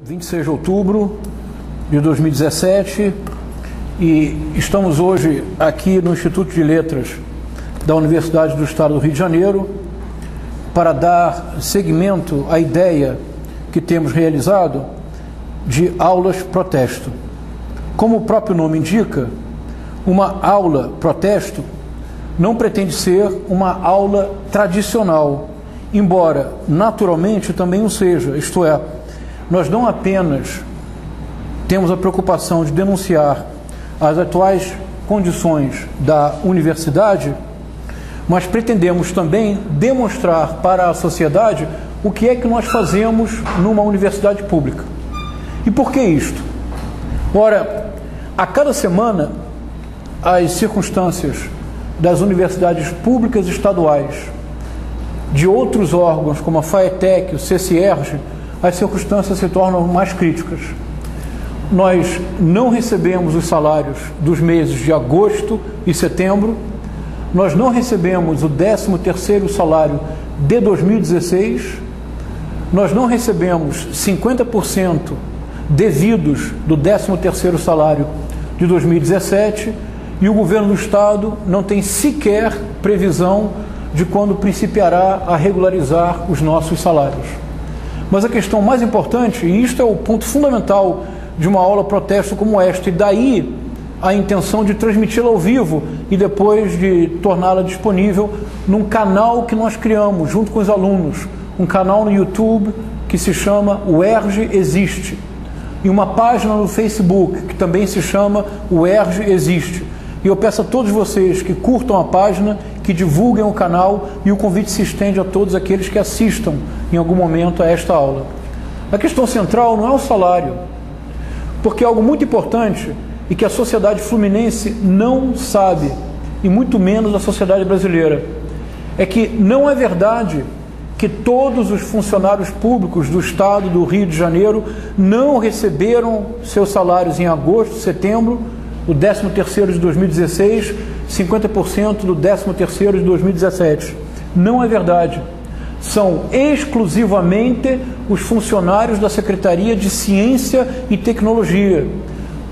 26 de outubro de 2017 e estamos hoje aqui no Instituto de Letras da Universidade do Estado do Rio de Janeiro para dar seguimento à ideia que temos realizado de aulas protesto. Como o próprio nome indica, uma aula protesto não pretende ser uma aula tradicional, embora naturalmente também o seja, isto é, nós não apenas temos a preocupação de denunciar as atuais condições da universidade, mas pretendemos também demonstrar para a sociedade o que é que nós fazemos numa universidade pública. E por que isto? Ora, a cada semana, as circunstâncias das universidades públicas estaduais, de outros órgãos como a FAETEC, o CCERJ, as circunstâncias se tornam mais críticas. Nós não recebemos os salários dos meses de agosto e setembro, nós não recebemos o 13º salário de 2016, nós não recebemos 50% devidos do 13º salário de 2017 e o governo do Estado não tem sequer previsão de quando principiará a regularizar os nossos salários. Mas a questão mais importante, e isto é o ponto fundamental de uma aula protesto como esta, e daí a intenção de transmiti-la ao vivo e depois de torná-la disponível num canal que nós criamos junto com os alunos, um canal no YouTube que se chama O ERJ Existe, e uma página no Facebook que também se chama O ERJ Existe. E eu peço a todos vocês que curtam a página, que divulguem o canal, e o convite se estende a todos aqueles que assistam em algum momento a esta aula. A questão central não é o salário, porque é algo muito importante e que a sociedade fluminense não sabe, e muito menos a sociedade brasileira, é que não é verdade que todos os funcionários públicos do Estado do Rio de Janeiro não receberam seus salários em agosto, setembro, o 13º de 2016, 50% do 13º de 2017. Não é verdade. São exclusivamente os funcionários da Secretaria de Ciência e Tecnologia,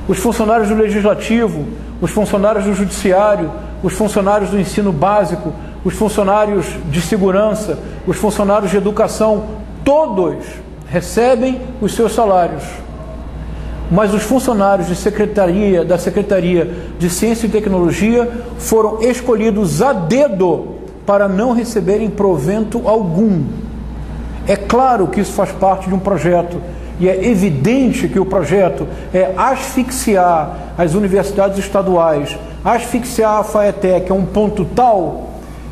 os funcionários do Legislativo, os funcionários do Judiciário, os funcionários do ensino básico, os funcionários de segurança, os funcionários de educação, todos recebem os seus salários. Mas os funcionários da Secretaria de Ciência e Tecnologia foram escolhidos a dedo para não receberem provento algum. É claro que isso faz parte de um projeto, e é evidente que o projeto é asfixiar as universidades estaduais, asfixiar a FAETEC a um ponto tal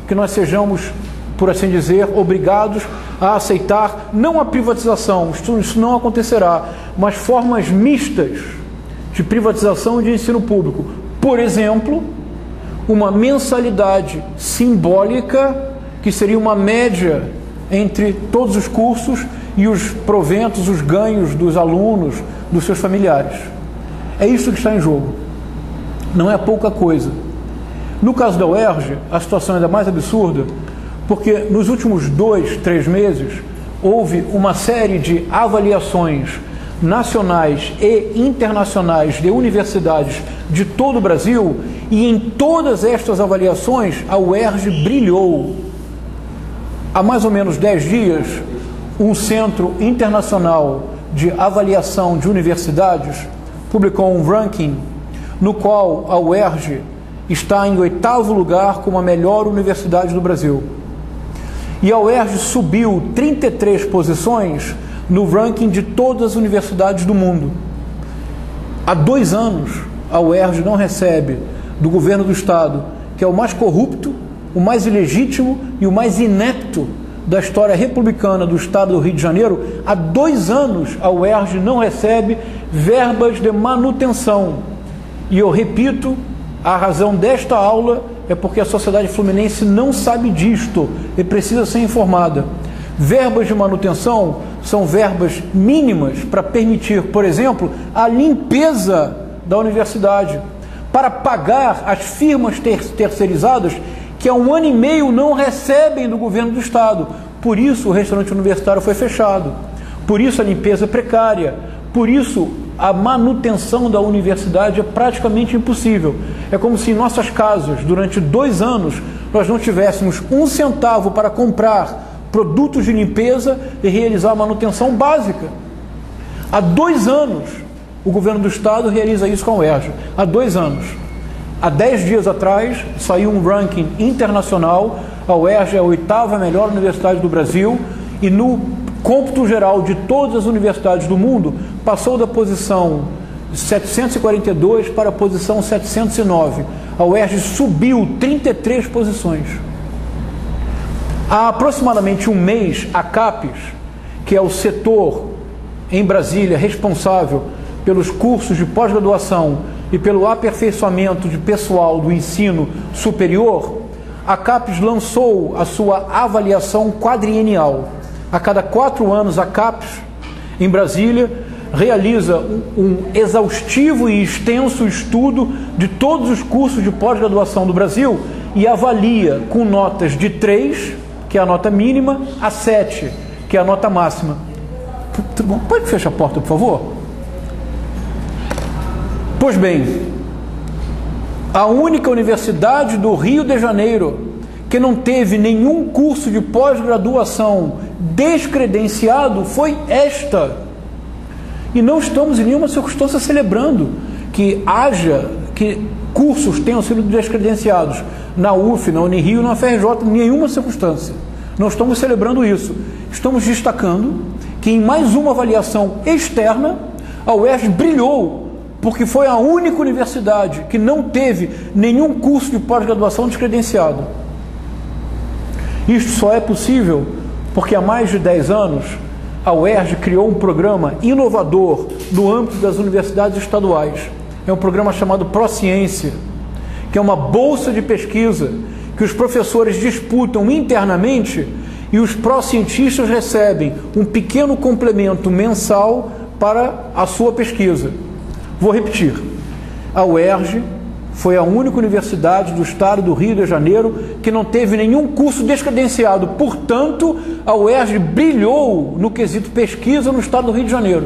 que nós sejamos, por assim dizer, obrigados a aceitar não a privatização, isso não acontecerá, mas formas mistas de privatização e de ensino público. Por exemplo, uma mensalidade simbólica, que seria uma média entre todos os cursos e os proventos, os ganhos dos alunos, dos seus familiares. É isso que está em jogo. Não é pouca coisa. No caso da UERJ, a situação é ainda mais absurda, porque nos últimos 2, 3 meses houve uma série de avaliações nacionais e internacionais de universidades de todo o Brasil, e em todas estas avaliações a UERJ brilhou. Há mais ou menos 10 dias, um centro internacional de avaliação de universidades publicou um ranking no qual a UERJ está em 8º lugar como a melhor universidade do Brasil. E a UERJ subiu 33 posições no ranking de todas as universidades do mundo. Há 2 anos, a UERJ não recebe do governo do Estado, que é o mais corrupto, o mais ilegítimo e o mais inepto da história republicana do Estado do Rio de Janeiro. Há 2 anos, a UERJ não recebe verbas de manutenção. E eu repito, a razão desta aula é porque a sociedade fluminense não sabe disto e precisa ser informada. Verbas de manutenção são verbas mínimas para permitir, por exemplo, a limpeza da universidade, para pagar as firmas terceirizadas que há 1 ano e meio não recebem do governo do Estado. Por isso o restaurante universitário foi fechado. Por isso a limpeza é precária, Por isso, a manutenção da universidade é praticamente impossível. É como se em nossas casas, durante 2 anos, nós não tivéssemos 1 centavo para comprar produtos de limpeza e realizar a manutenção básica. Há 2 anos, o governo do estado realiza isso com a UERJ. Há 2 anos. Há 10 dias atrás, saiu um ranking internacional. A UERJ é a 8ª melhor universidade do Brasil e no cômputo geral de todas as universidades do mundo, passou da posição 742 para a posição 709. A UERJ subiu 33 posições. Há aproximadamente um mês, a CAPES, que é o setor em Brasília responsável pelos cursos de pós-graduação e pelo aperfeiçoamento de pessoal do ensino superior, a CAPES lançou a sua avaliação quadrienal. A cada 4 anos, a CAPES, em Brasília, realiza um exaustivo e extenso estudo de todos os cursos de pós-graduação do Brasil e avalia com notas de 3, que é a nota mínima, a 7, que é a nota máxima. Pode fechar a porta, por favor? Pois bem, a única universidade do Rio de Janeiro que não teve nenhum curso de pós-graduação descredenciado foi esta. E não estamos em nenhuma circunstância celebrando que cursos tenham sido descredenciados na UF, na Unirio, na FRJ, em nenhuma circunstância. Não estamos celebrando isso. Estamos destacando que em mais uma avaliação externa, a UERJ brilhou, porque foi a única universidade que não teve nenhum curso de pós-graduação descredenciado. Isto só é possível porque há mais de 10 anos a UERJ criou um programa inovador no âmbito das universidades estaduais. É um programa chamado ProCiência, que é uma bolsa de pesquisa que os professores disputam internamente e os pró-cientistas recebem um pequeno complemento mensal para a sua pesquisa. Vou repetir. A UERJ foi a única universidade do estado do Rio de Janeiro que não teve nenhum curso descredenciado. Portanto, a UERJ brilhou no quesito pesquisa no estado do Rio de Janeiro.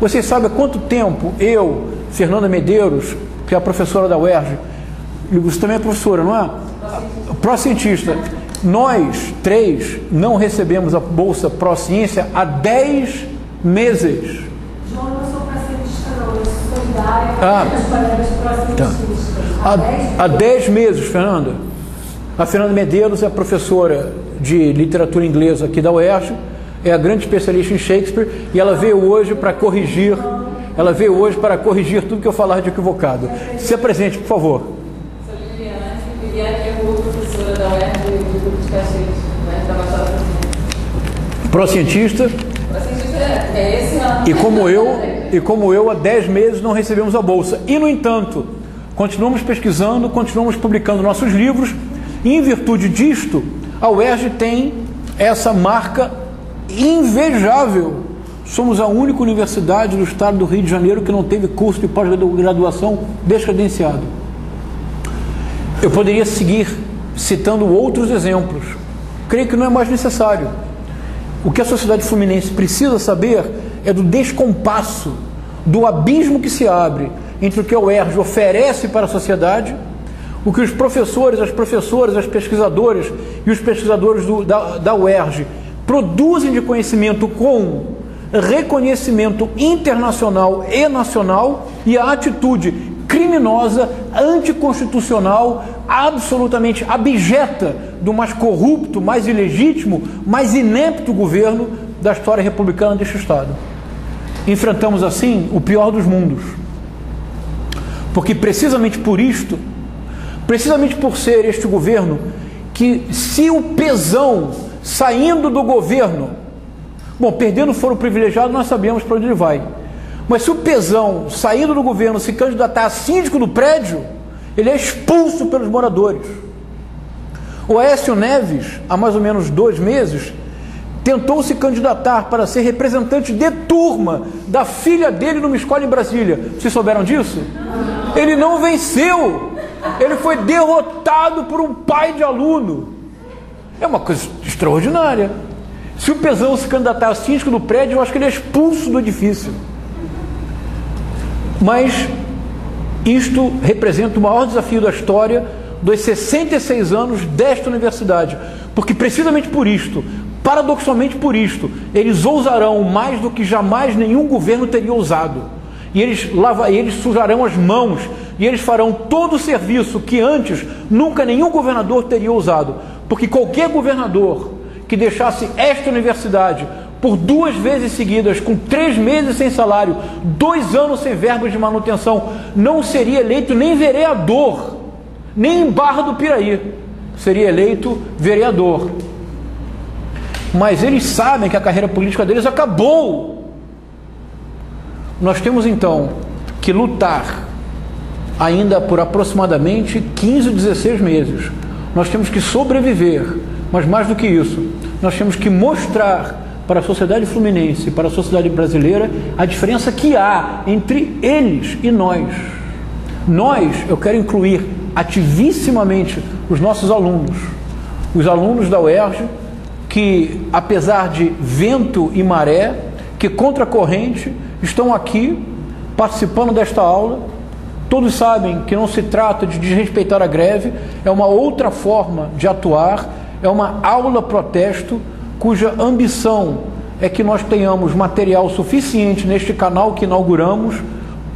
Vocês sabem há quanto tempo eu, Fernanda Medeiros, que é a professora da UERJ, e você também é professora, não é? Pró-cientista. Nós, 3, não recebemos a Bolsa Pró-Ciência há 10 meses. João, eu não sou pró-cientista, não. Eu sou solidária com os colegas pró-cientistas. Há 10 meses, Fernanda. A Fernanda Medeiros é professora de literatura inglesa aqui da UERJ, é a grande especialista em Shakespeare, e ela veio hoje para corrigir, tudo que eu falar de equivocado. Se apresente, por favor. Sou Liliana, é professora da UERJ do grupo de Caxias, da Baixada Fluminense. Pró-cientista. Pró-cientista é esse ano. E como eu, há 10 meses não recebemos a bolsa. E, no entanto, continuamos pesquisando, continuamos publicando nossos livros, e em virtude disto, a UERJ tem essa marca invejável. Somos a única universidade do estado do Rio de Janeiro que não teve curso de pós-graduação descredenciado. Eu poderia seguir citando outros exemplos. Creio que não é mais necessário. O que a sociedade fluminense precisa saber é do descompasso, do abismo que se abre entre o que a UERJ oferece para a sociedade, o que os professores, as professoras, as pesquisadoras e os pesquisadores da UERJ produzem de conhecimento com reconhecimento internacional e nacional, e a atitude criminosa, anticonstitucional, absolutamente abjeta do mais corrupto, mais ilegítimo, mais inepto governo da história republicana deste Estado. Enfrentamos assim o pior dos mundos, porque precisamente por isto, precisamente por ser este governo que, se o pesão saindo do governo, bom, perdendo o foro privilegiado, nós sabemos para onde ele vai. Mas se o pesão, saindo do governo, se candidatar a síndico do prédio, ele é expulso pelos moradores. O Aécio Neves, há mais ou menos 2 meses, tentou se candidatar para ser representante de turma da filha dele numa escola em Brasília. Vocês souberam disso? Ele não venceu. Ele foi derrotado por um pai de aluno. É uma coisa extraordinária. Se o pesão se candidatar a síndico do prédio, eu acho que ele é expulso do edifício. Mas isto representa o maior desafio da história dos 66 anos desta universidade, porque precisamente por isto, paradoxalmente por isto, eles ousarão mais do que jamais nenhum governo teria ousado, e eles sujarão as mãos, e eles farão todo o serviço que antes nunca nenhum governador teria ousado, porque qualquer governador que deixasse esta universidade por 2 vezes seguidas, com 3 meses sem salário, 2 anos sem verbas de manutenção, não seria eleito nem vereador, nem em Barra do Piraí, seria eleito vereador. Mas eles sabem que a carreira política deles acabou. Nós temos então que lutar ainda por aproximadamente 15, 16 meses. Nós temos que sobreviver, mas mais do que isso, nós temos que mostrar para a sociedade fluminense, para a sociedade brasileira, a diferença que há entre eles e nós. Nós, eu quero incluir ativissimamente os nossos alunos, os alunos da UERJ, que apesar de vento e maré, que contra a corrente, estão aqui participando desta aula. Todos sabem que não se trata de desrespeitar a greve, é uma outra forma de atuar, é uma aula protesto, cuja ambição é que nós tenhamos material suficiente neste canal que inauguramos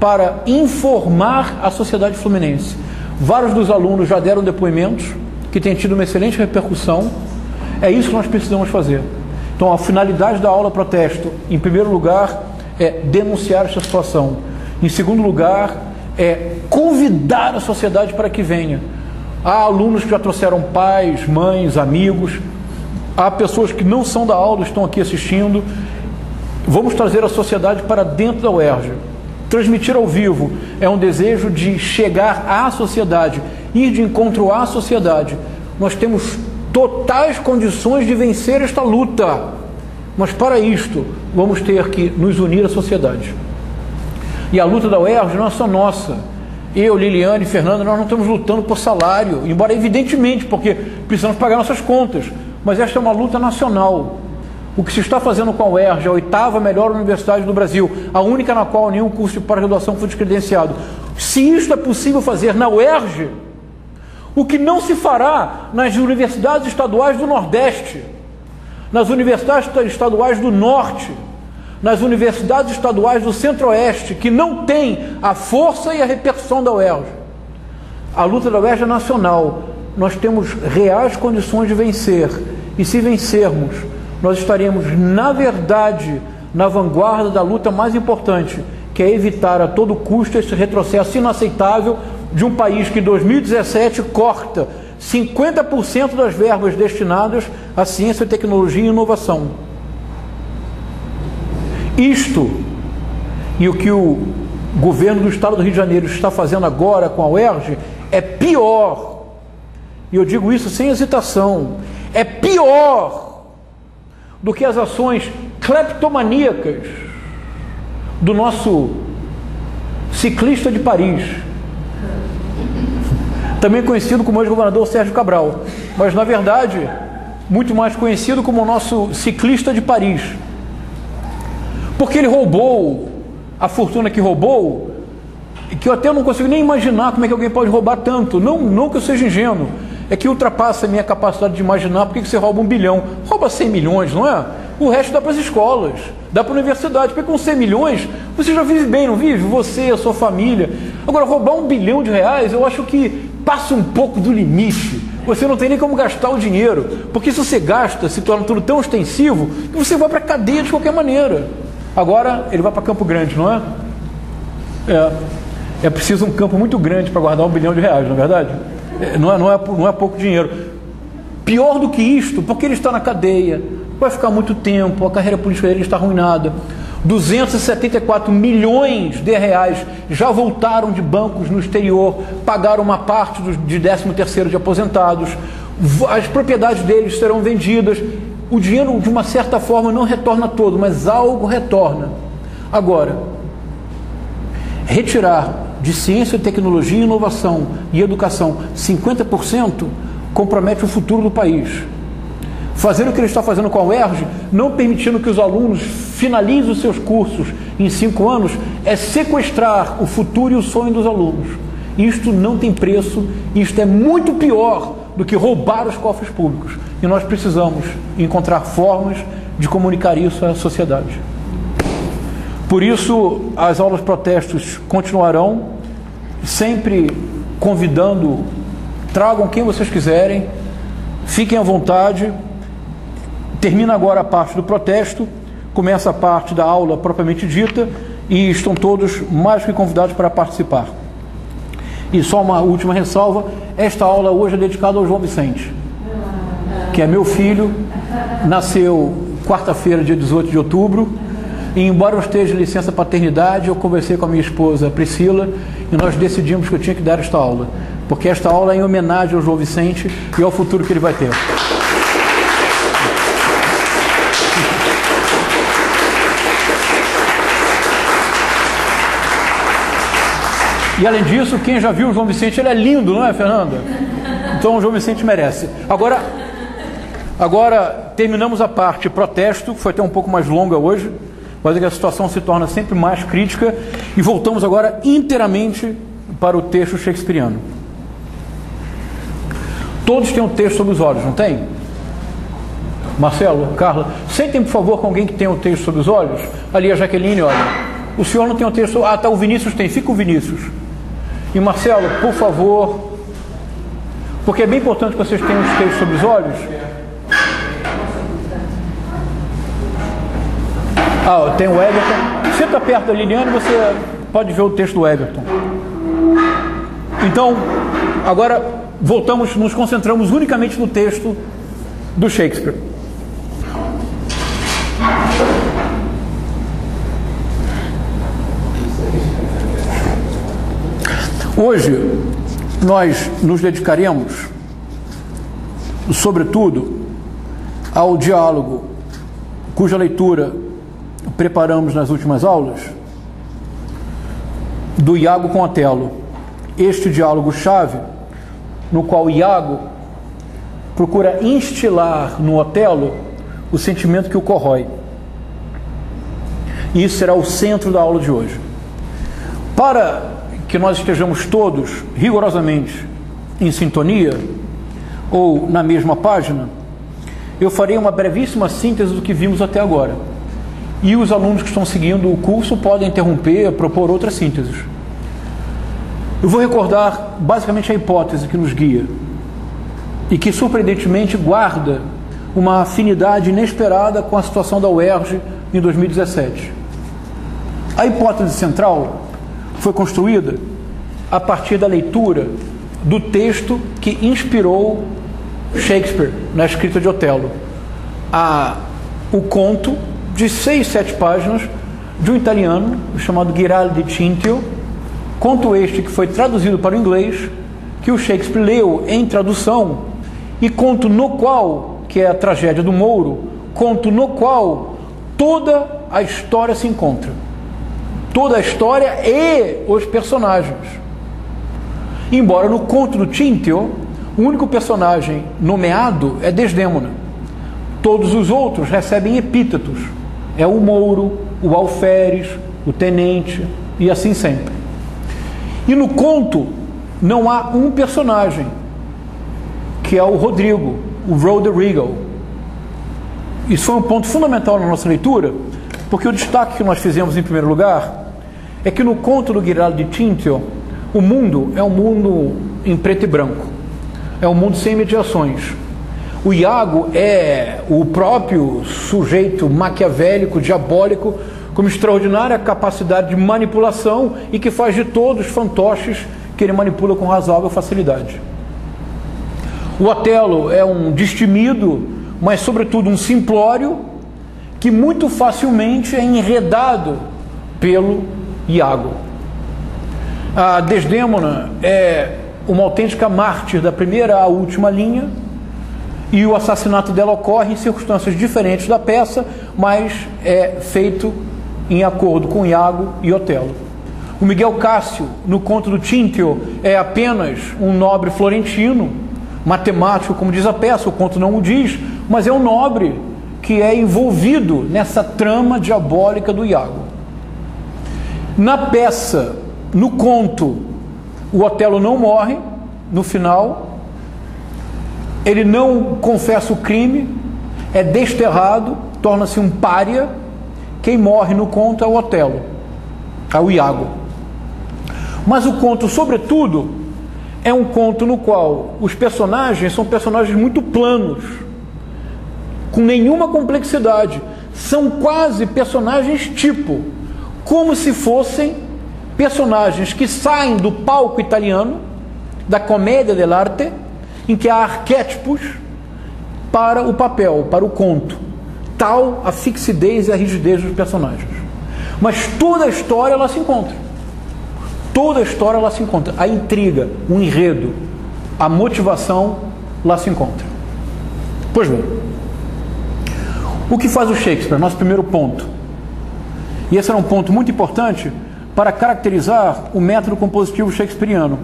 para informar a sociedade fluminense. Vários dos alunos já deram depoimentos que têm tido uma excelente repercussão. É isso que nós precisamos fazer. Então, a finalidade da aula protesto, em primeiro lugar, é denunciar esta situação. Em segundo lugar, é convidar a sociedade para que venha. Há alunos que já trouxeram pais, mães, amigos. Há pessoas que não são da aula, estão aqui assistindo. Vamos trazer a sociedade para dentro da UERJ. Transmitir ao vivo é um desejo de chegar à sociedade, ir de encontro à sociedade. Nós temos totais condições de vencer esta luta, mas para isto vamos ter que nos unir à sociedade. E a luta da UERJ não é só nossa. Eu, Liliane e Fernanda, nós não estamos lutando por salário, embora evidentemente, porque precisamos pagar nossas contas, mas esta é uma luta nacional. O que se está fazendo com a UERJ, a 8ª melhor universidade do Brasil, a única na qual nenhum curso de pós-graduação foi descredenciado. Se isto é possível fazer na UERJ, o que não se fará nas universidades estaduais do Nordeste, nas universidades estaduais do Norte, nas universidades estaduais do Centro-Oeste, que não têm a força e a repercussão da UERJ. A luta da UERJ é nacional. Nós temos reais condições de vencer. E se vencermos, nós estaremos, na verdade, na vanguarda da luta mais importante, que é evitar a todo custo esse retrocesso inaceitável de um país que em 2017 corta 50% das verbas destinadas à ciência, tecnologia e inovação. Isto, e o que o governo do estado do Rio de Janeiro está fazendo agora com a UERJ, é pior, e eu digo isso sem hesitação, é pior do que as ações cleptomaníacas do nosso ciclista de Paris, também conhecido como ex-governador Sérgio Cabral, mas na verdade muito mais conhecido como o nosso ciclista de Paris, porque ele roubou a fortuna que roubou, que eu até não consigo nem imaginar como é que alguém pode roubar tanto. Não que eu seja ingênuo, é que ultrapassa a minha capacidade de imaginar. Por que você rouba 1 bilhão? Rouba 100 milhões, não é? O resto dá para as escolas, dá para a universidade, porque com 100 milhões você já vive bem, não vive? Você, a sua família. Agora, roubar R$1 bilhão, eu acho que passa um pouco do limite. Você não tem nem como gastar o dinheiro, porque se você gasta, se torna tudo tão ostensivo, que você vai para a cadeia de qualquer maneira. Agora, ele vai para Campo Grande, não é? É preciso um campo muito grande para guardar R$1 bilhão, não é verdade? Não é pouco dinheiro. Pior do que isto, porque ele está na cadeia, vai ficar muito tempo, a carreira política dele está arruinada. 274 milhões de reais já voltaram de bancos no exterior, pagaram uma parte de 13º de aposentados, as propriedades deles serão vendidas. O dinheiro, de uma certa forma, não retorna todo, mas algo retorna. Agora, retirar de ciência, tecnologia, inovação e educação 50% compromete o futuro do país. Fazer o que ele está fazendo com a UERJ, não permitindo que os alunos finalizem os seus cursos em 5 anos é sequestrar o futuro e o sonho dos alunos. Isto não tem preço, isto é muito pior do que roubar os cofres públicos. E nós precisamos encontrar formas de comunicar isso à sociedade. Por isso, as aulas protestos continuarão, sempre convidando, tragam quem vocês quiserem, fiquem à vontade. Termina agora a parte do protesto, começa a parte da aula propriamente dita, e estão todos mais que convidados para participar. E só uma última ressalva, esta aula hoje é dedicada ao João Vicente, que é meu filho, nasceu quarta-feira, dia 18 de outubro, e embora eu esteja em licença paternidade, eu conversei com a minha esposa Priscila, e nós decidimos que eu tinha que dar esta aula, porque esta aula é em homenagem ao João Vicente e ao futuro que ele vai ter. E além disso, quem já viu o João Vicente, ele é lindo, não é, Fernanda? Então o João Vicente merece. Agora terminamos a parte protesto, foi até um pouco mais longa hoje, mas é que a situação se torna sempre mais crítica, e voltamos agora inteiramente para o texto shakespeariano. Todos têm um texto sob os olhos, não tem? Marcelo, Carla, sentem por favor com alguém que tem um texto sob os olhos. Ali a Jaqueline, olha, o senhor não tem um texto, ah tá, o Vinícius tem, fica o Vinícius. E Marcelo, por favor, porque é bem importante que vocês tenham os textos sob os olhos. Ah, tem o Everton. Senta perto da Liliane, você pode ver o texto do Everton. Então, agora voltamos, nos concentramos unicamente no texto do Shakespeare. Hoje nós nos dedicaremos, sobretudo, ao diálogo cuja leitura preparamos nas últimas aulas, do Iago com Otelo. Este diálogo-chave, no qual Iago procura instilar no Otelo o sentimento que o corrói. E isso será o centro da aula de hoje. Para que nós estejamos todos rigorosamente em sintonia, ou na mesma página, eu farei uma brevíssima síntese do que vimos até agora. E os alunos que estão seguindo o curso podem interromper, propor outras sínteses. Eu vou recordar basicamente a hipótese que nos guia e que surpreendentemente guarda uma afinidade inesperada com a situação da UERJ em 2017. A hipótese central foi construída a partir da leitura do texto que inspirou Shakespeare na escrita de Otelo, o conto de 6, 7 páginas de um italiano chamado Ghiraldi Cintio, conto este que foi traduzido para o inglês, que o Shakespeare leu em tradução, e conto no qual, que é a tragédia do Mouro, conto no qual toda a história se encontra. Toda a história e os personagens. Embora no conto do Cintio, o único personagem nomeado é Desdémona. Todos os outros recebem epítetos. É o Mouro, o Alferes, o Tenente e assim sempre. E no conto não há um personagem, que é o Rodrigo, o Roderigo. Isso foi um ponto fundamental na nossa leitura, porque o destaque que nós fizemos em primeiro lugar é que no conto do Ghiraldi Cintio, o mundo é um mundo em preto e branco, é um mundo sem mediações. O Iago é o próprio sujeito maquiavélico, diabólico, com uma extraordinária capacidade de manipulação e que faz de todos fantoches que ele manipula com razoável facilidade. O Otelo é um destemido, mas sobretudo um simplório, que muito facilmente é enredado pelo Iago. A Desdémona é uma autêntica mártir da primeira à última linha, e o assassinato dela ocorre em circunstâncias diferentes da peça, mas é feito em acordo com Iago e Otelo. O Miguel Cássio, no conto do Cintio, é apenas um nobre florentino, matemático, como diz a peça, o conto não o diz, mas é um nobre que é envolvido nessa trama diabólica do Iago. Na peça, no conto, o Otelo não morre no final, ele não confessa o crime, é desterrado, torna-se um pária. Quem morre no conto é o Otelo, é o Iago. Mas o conto, sobretudo, é um conto no qual os personagens são personagens muito planos, com nenhuma complexidade. São quase personagens tipo, como se fossem personagens que saem do palco italiano, da commedia dell'arte, em que há arquétipos para o papel, para o conto. Tal a fixidez e a rigidez dos personagens. Mas toda a história ela se encontra. Toda a história ela se encontra. A intriga, o enredo, a motivação lá se encontra. Pois bem, o que faz o Shakespeare? Nosso primeiro ponto. E esse era um ponto muito importante para caracterizar o método compositivo shakespeariano.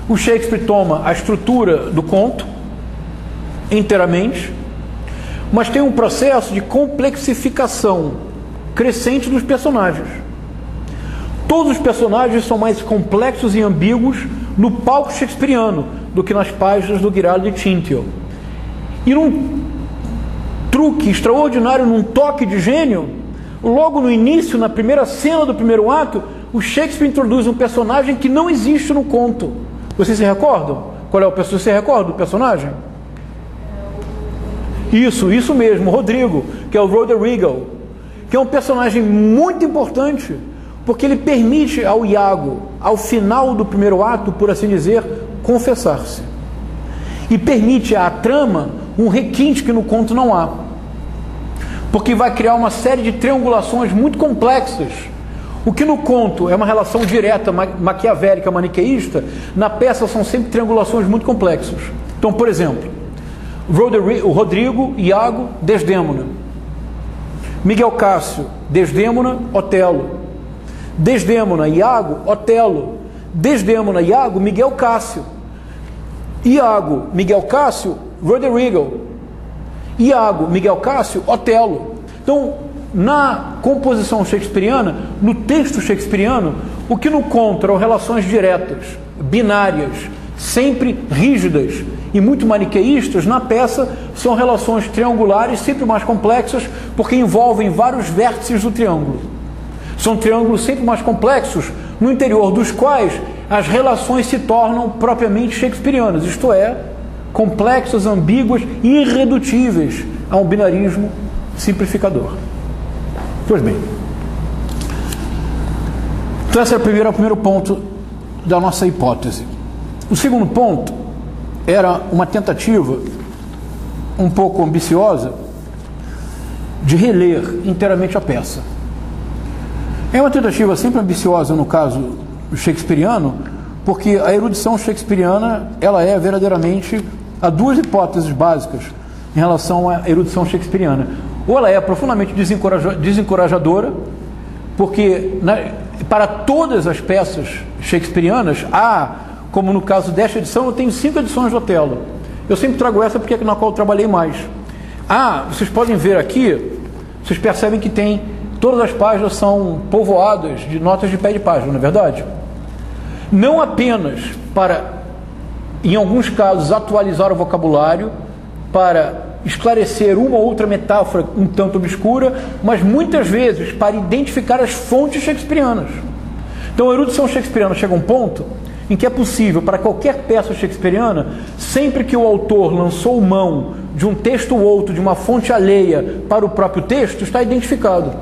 O Shakespeare toma a estrutura do conto inteiramente, mas tem um processo de complexificação crescente dos personagens. Todos os personagens são mais complexos e ambíguos no palco shakespeariano do que nas páginas do Guiraldo de Cinthio. E num truque extraordinário, num toque de gênio, logo no início, na primeira cena do primeiro ato, o Shakespeare introduz um personagem que não existe no conto. Vocês se recordam? Qual é o personagem? Você recorda do personagem? Isso mesmo, Rodrigo, que é o Roderigo, que é um personagem muito importante, porque ele permite ao Iago, ao final do primeiro ato, por assim dizer, confessar-se. E permite à trama um requinte que no conto não há. Porque vai criar uma série de triangulações muito complexas. O que no conto é uma relação direta, maquiavélica, maniqueísta, na peça são sempre triangulações muito complexas. Então, por exemplo, o Rodrigo, Iago, Desdémona. Miguel Cássio, Desdémona, Otelo. Desdémona, Iago, Otelo. Desdémona, Iago, Miguel Cássio. Iago, Miguel Cássio, Roderigo. Iago, Miguel Cássio, Otelo. Então, na composição shakespeariana, no texto shakespeariano, o que no conto eram relações diretas, binárias, sempre rígidas e muito maniqueístas, na peça são relações triangulares, sempre mais complexas, porque envolvem vários vértices do triângulo. São triângulos sempre mais complexos, no interior dos quais as relações se tornam propriamente shakespearianas, isto é, complexas, ambíguas e irredutíveis a um binarismo simplificador. Pois bem, então esse é o primeiro ponto da nossa hipótese. O segundo ponto era uma tentativa um pouco ambiciosa de reler inteiramente a peça. É uma tentativa sempre ambiciosa no caso shakespeariano, porque a erudição shakespeariana ela é verdadeiramente, há duas hipóteses básicas em relação à erudição shakespeariana. Ou ela é profundamente desencorajadora, porque para todas as peças shakespearianas há, como no caso desta edição, eu tenho 5 edições do Otelo. Eu sempre trago essa porque é na qual eu trabalhei mais. Vocês podem ver aqui, vocês percebem que tem, todas as páginas são povoadas de notas de pé de página, não é verdade? Não apenas para, em alguns casos, atualizar o vocabulário, para esclarecer uma ou outra metáfora um tanto obscura, mas muitas vezes para identificar as fontes shakespearianas. Então a erudição shakespeariana chega a um ponto em que é possível para qualquer peça shakespeariana, sempre que o autor lançou mão de um texto ou outro, de uma fonte alheia para o próprio texto, está identificado.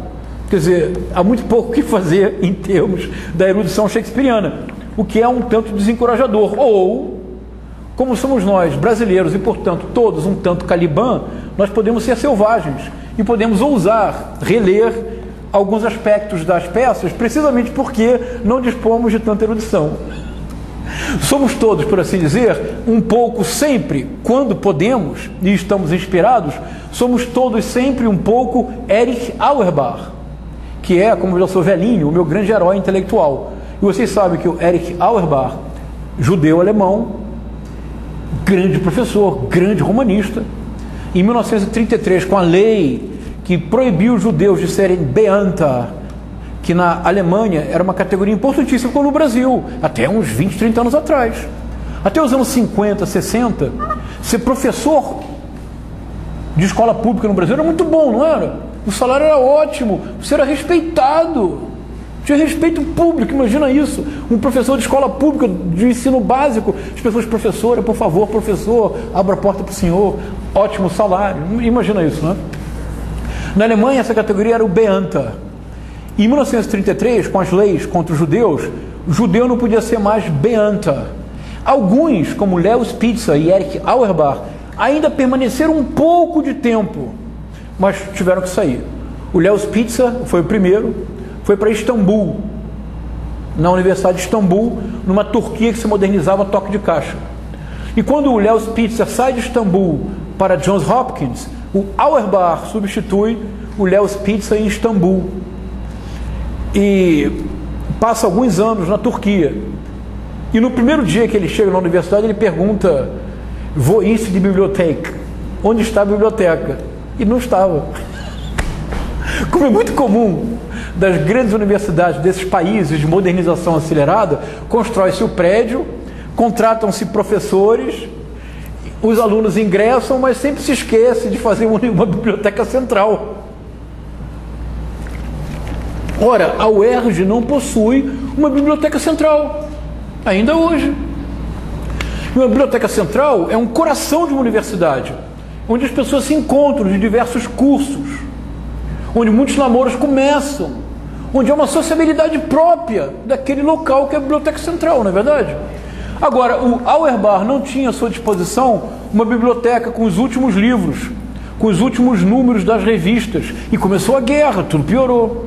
Quer dizer, há muito pouco o que fazer em termos da erudição shakespeariana, o que é um tanto desencorajador. Ou, como somos nós, brasileiros, e portanto todos um tanto calibã, nós podemos ser selvagens e podemos ousar reler alguns aspectos das peças, precisamente porque não dispomos de tanta erudição. Somos todos, por assim dizer, um pouco sempre, quando podemos e estamos inspirados, somos todos sempre um pouco Erich Auerbach, que é, como eu já sou velhinho, o meu grande herói intelectual. E vocês sabem que o Erich Auerbach, judeu-alemão, grande professor, grande romanista, em 1933, com a lei que proibiu os judeus de serem Beamter, que na Alemanha era uma categoria importantíssima como no Brasil, até uns 20, 30 anos atrás. Até os anos 50, 60, ser professor de escola pública no Brasil era muito bom, não era? O salário era ótimo, você era respeitado, tinha respeito público, imagina isso. Um professor de escola pública, de ensino básico, as pessoas, professora, por favor, professor, abra a porta para o senhor, ótimo salário, imagina isso, né? Na Alemanha, essa categoria era o Beamter. Em 1933, com as leis contra os judeus, o judeu não podia ser mais Beamter. Alguns, como Leo Spitzer e Erich Auerbach, ainda permaneceram um pouco de tempo, mas tiveram que sair. O Leo Spitzer foi o primeiro, foi para Istambul, na Universidade de Istambul, numa Turquia que se modernizava a toque de caixa. E quando o Leo Spitzer sai de Istambul para Johns Hopkins, o Auerbach substitui o Leo Spitzer em Istambul. E passa alguns anos na Turquia. E no primeiro dia que ele chega na universidade, ele pergunta: "Wo ist die Bibliothek?" Onde está a biblioteca? E não estava. Como é muito comum das grandes universidades desses países de modernização acelerada, constrói-se o prédio, contratam-se professores, os alunos ingressam, mas sempre se esquece de fazer uma biblioteca central. Ora, a UERJ não possui uma biblioteca central, ainda hoje. Uma biblioteca central é um coração de uma universidade, onde as pessoas se encontram de diversos cursos, onde muitos namoros começam, onde há uma sociabilidade própria daquele local que é a biblioteca central, não é verdade? Agora, o Auerbach não tinha à sua disposição uma biblioteca com os últimos livros, com os últimos números das revistas, e começou a guerra, tudo piorou.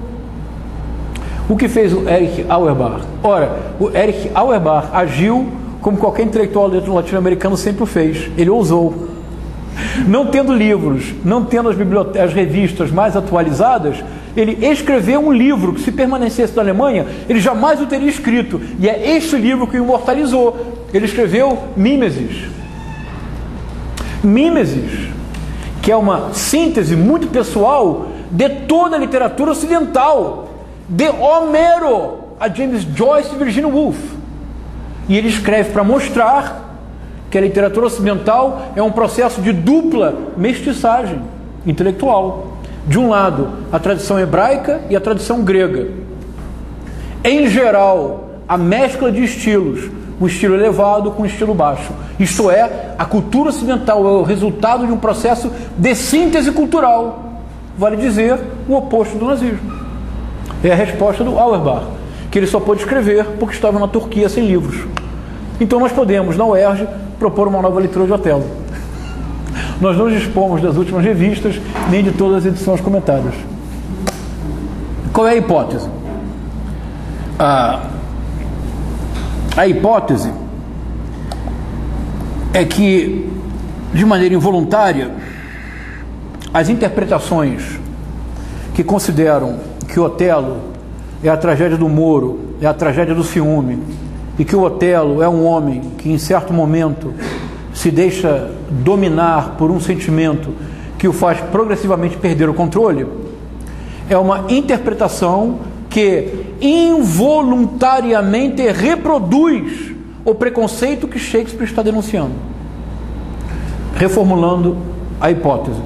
O que fez o Erich Auerbach? Ora, o Erich Auerbach agiu como qualquer intelectual latino-americano sempre o fez. Ele ousou. Não tendo livros, não tendo as revistas mais atualizadas, ele escreveu um livro que, se permanecesse na Alemanha, ele jamais o teria escrito. E é este livro que o imortalizou. Ele escreveu Mimesis. Mimesis, que é uma síntese muito pessoal de toda a literatura ocidental, de Homero a James Joyce e Virginia Woolf. E ele escreve para mostrar que a literatura ocidental é um processo de dupla mestiçagem intelectual. De um lado, a tradição hebraica e a tradição grega. Em geral, a mescla de estilos, o estilo elevado com o estilo baixo. Isto é, a cultura ocidental é o resultado de um processo de síntese cultural. Vale dizer, o oposto do nazismo. É a resposta do Auerbach, que ele só pôde escrever porque estava na Turquia sem livros. Então nós podemos, na UERJ, propor uma nova leitura de Otelo. Nós não dispomos das últimas revistas, nem de todas as edições comentadas. Qual é a hipótese? A hipótese é que, de maneira involuntária, as interpretações que consideram que Otelo é a tragédia do Moro, é a tragédia do ciúme, e que o Otelo é um homem que, em certo momento, se deixa dominar por um sentimento que o faz progressivamente perder o controle, é uma interpretação que involuntariamente reproduz o preconceito que Shakespeare está denunciando. Reformulando a hipótese.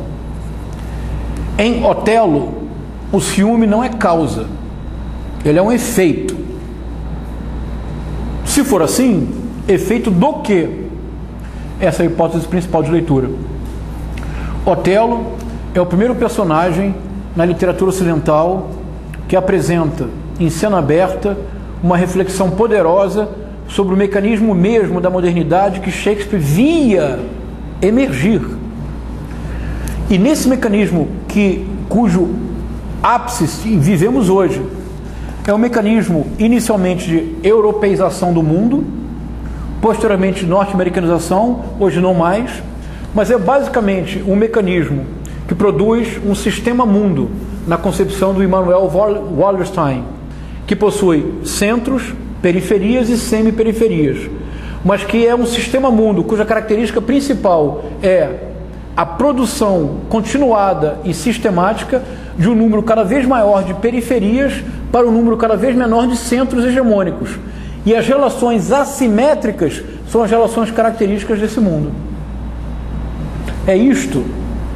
Em Otelo, o ciúme não é causa, ele é um efeito. Se for assim, efeito do quê? Essa é a hipótese principal de leitura. Otelo é o primeiro personagem na literatura ocidental que apresenta, em cena aberta, uma reflexão poderosa sobre o mecanismo mesmo da modernidade que Shakespeare via emergir. E nesse mecanismo cujo ápice vivemos hoje, é um mecanismo inicialmente de europeização do mundo, posteriormente norte-americanização, hoje não mais, mas é basicamente um mecanismo que produz um sistema mundo na concepção do Immanuel Wallerstein, que possui centros, periferias e semi-periferias, mas que é um sistema mundo cuja característica principal é a produção continuada e sistemática de um número cada vez maior de periferias para um número cada vez menor de centros hegemônicos. E as relações assimétricas são as relações características desse mundo. É isto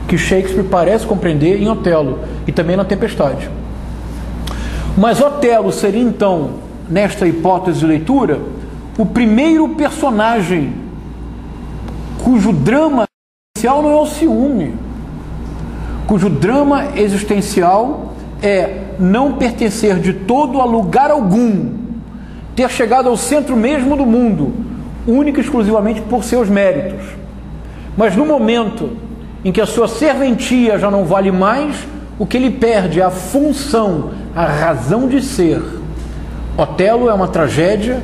que Shakespeare parece compreender em Otelo e também na Tempestade. Mas Otelo seria então, nesta hipótese de leitura, o primeiro personagem cujo drama existencial não é o ciúme, cujo drama existencial é não pertencer de todo a lugar algum, ter chegado ao centro mesmo do mundo, única e exclusivamente por seus méritos. Mas no momento em que a sua serventia já não vale mais, o que ele perde é a função, a razão de ser. Otelo é uma tragédia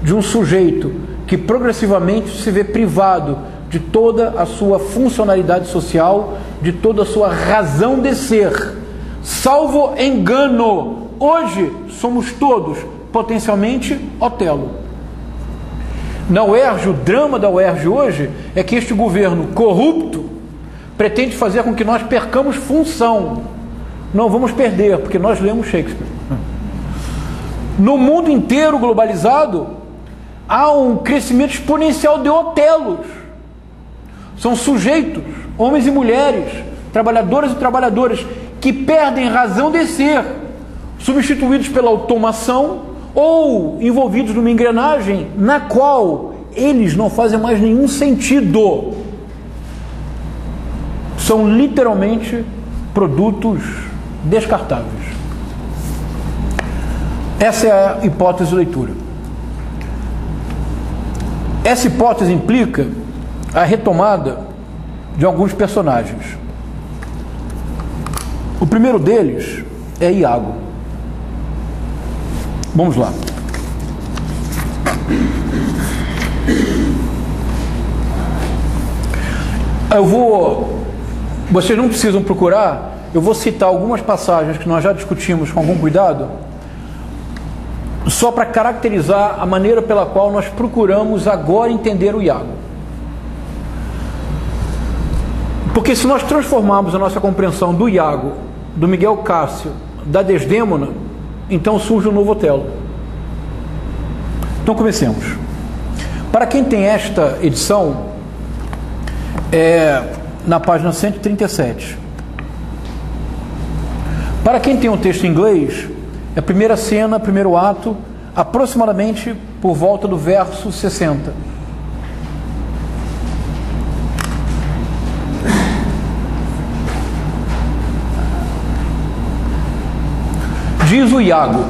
de um sujeito que progressivamente se vê privado de toda a sua funcionalidade social, de toda a sua razão de ser. Salvo engano, hoje somos todos potencialmente Otelo. Na UERJ, o drama da UERJ hoje é que este governo corrupto pretende fazer com que nós percamos função. Não vamos perder, porque nós lemos Shakespeare. No mundo inteiro globalizado, há um crescimento exponencial de Otelos. São sujeitos, homens e mulheres, trabalhadoras e trabalhadoras, que perdem razão de ser, substituídos pela automação ou envolvidos numa engrenagem na qual eles não fazem mais nenhum sentido. São literalmente produtos descartáveis. Essa é a hipótese de leitura. Essa hipótese implica a retomada de alguns personagens. O primeiro deles é Iago. Vamos lá. Vocês não precisam procurar, eu vou citar algumas passagens que nós já discutimos com algum cuidado, só para caracterizar a maneira pela qual nós procuramos agora entender o Iago. Porque se nós transformarmos a nossa compreensão do Iago, do Miguel Cássio, da Desdémona, então surge um novo Otelo. Então comecemos. Para quem tem esta edição, na página 137. Para quem tem um texto em inglês, é a primeira cena, primeiro ato, aproximadamente por volta do verso 60. Diz o Iago,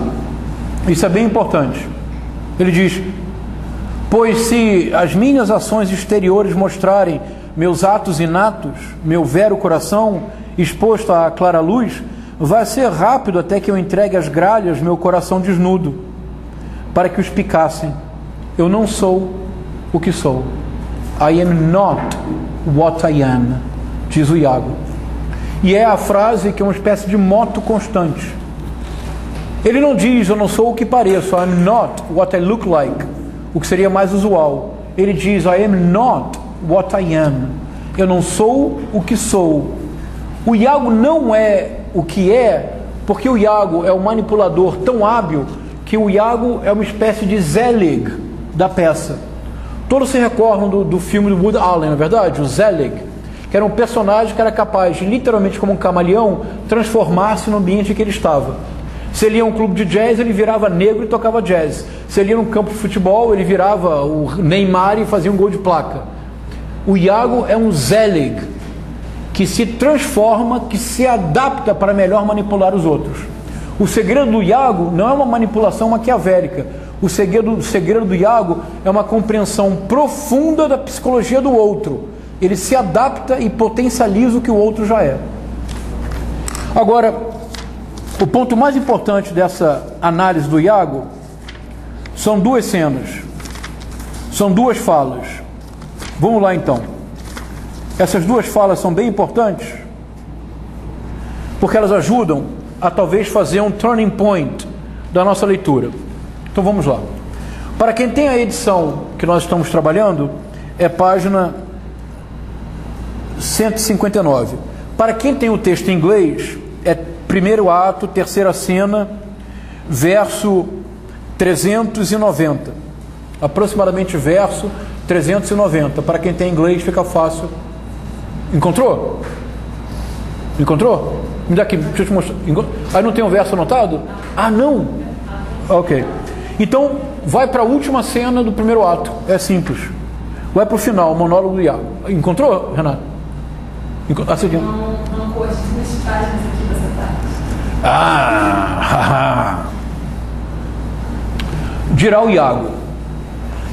isso é bem importante, ele diz: pois se as minhas ações exteriores mostrarem meus atos inatos, meu vero coração exposto à clara luz, vai ser rápido até que eu entregue às gralhas meu coração desnudo, para que os picassem. Eu não sou o que sou. I am not what I am, diz o Iago. E é a frase que é uma espécie de moto constante. Ele não diz, eu não sou o que pareço, I am not what I look like, o que seria mais usual. Ele diz, I am not what I am. Eu não sou o que sou. O Iago não é o que é, porque o Iago é um manipulador tão hábil que o Iago é uma espécie de Zelig da peça. Todos se recordam do filme do Woody Allen, não é verdade? O Zelig, que era um personagem que era capaz de, literalmente como um camaleão, transformar-se no ambiente em que ele estava. Se ele ia a um clube de jazz, ele virava negro e tocava jazz. Se ele ia num campo de futebol, ele virava o Neymar e fazia um gol de placa. O Iago é um Zelig, que se transforma, que se adapta para melhor manipular os outros. O segredo do Iago não é uma manipulação maquiavélica. O segredo do Iago é uma compreensão profunda da psicologia do outro. Ele se adapta e potencializa o que o outro já é. Agora, o ponto mais importante dessa análise do Iago são duas cenas, são duas falas. Vamos lá então. Essas duas falas são bem importantes porque elas ajudam a talvez fazer um turning point da nossa leitura. Então vamos lá. Para quem tem a edição que nós estamos trabalhando, é página 159. Para quem tem o texto em inglês, é primeiro ato, terceira cena, verso 390. Aproximadamente verso 390. Para quem tem inglês fica fácil. Encontrou? Encontrou? Me dá aqui, deixa eu te mostrar. Aí não tem um verso anotado? Ah, não? Ok. Então, vai para a última cena do primeiro ato. É simples. Vai para o final, o monólogo do Iago. Encontrou, Renato? Não curte as páginas aqui dessa parte. Dirá o Iago.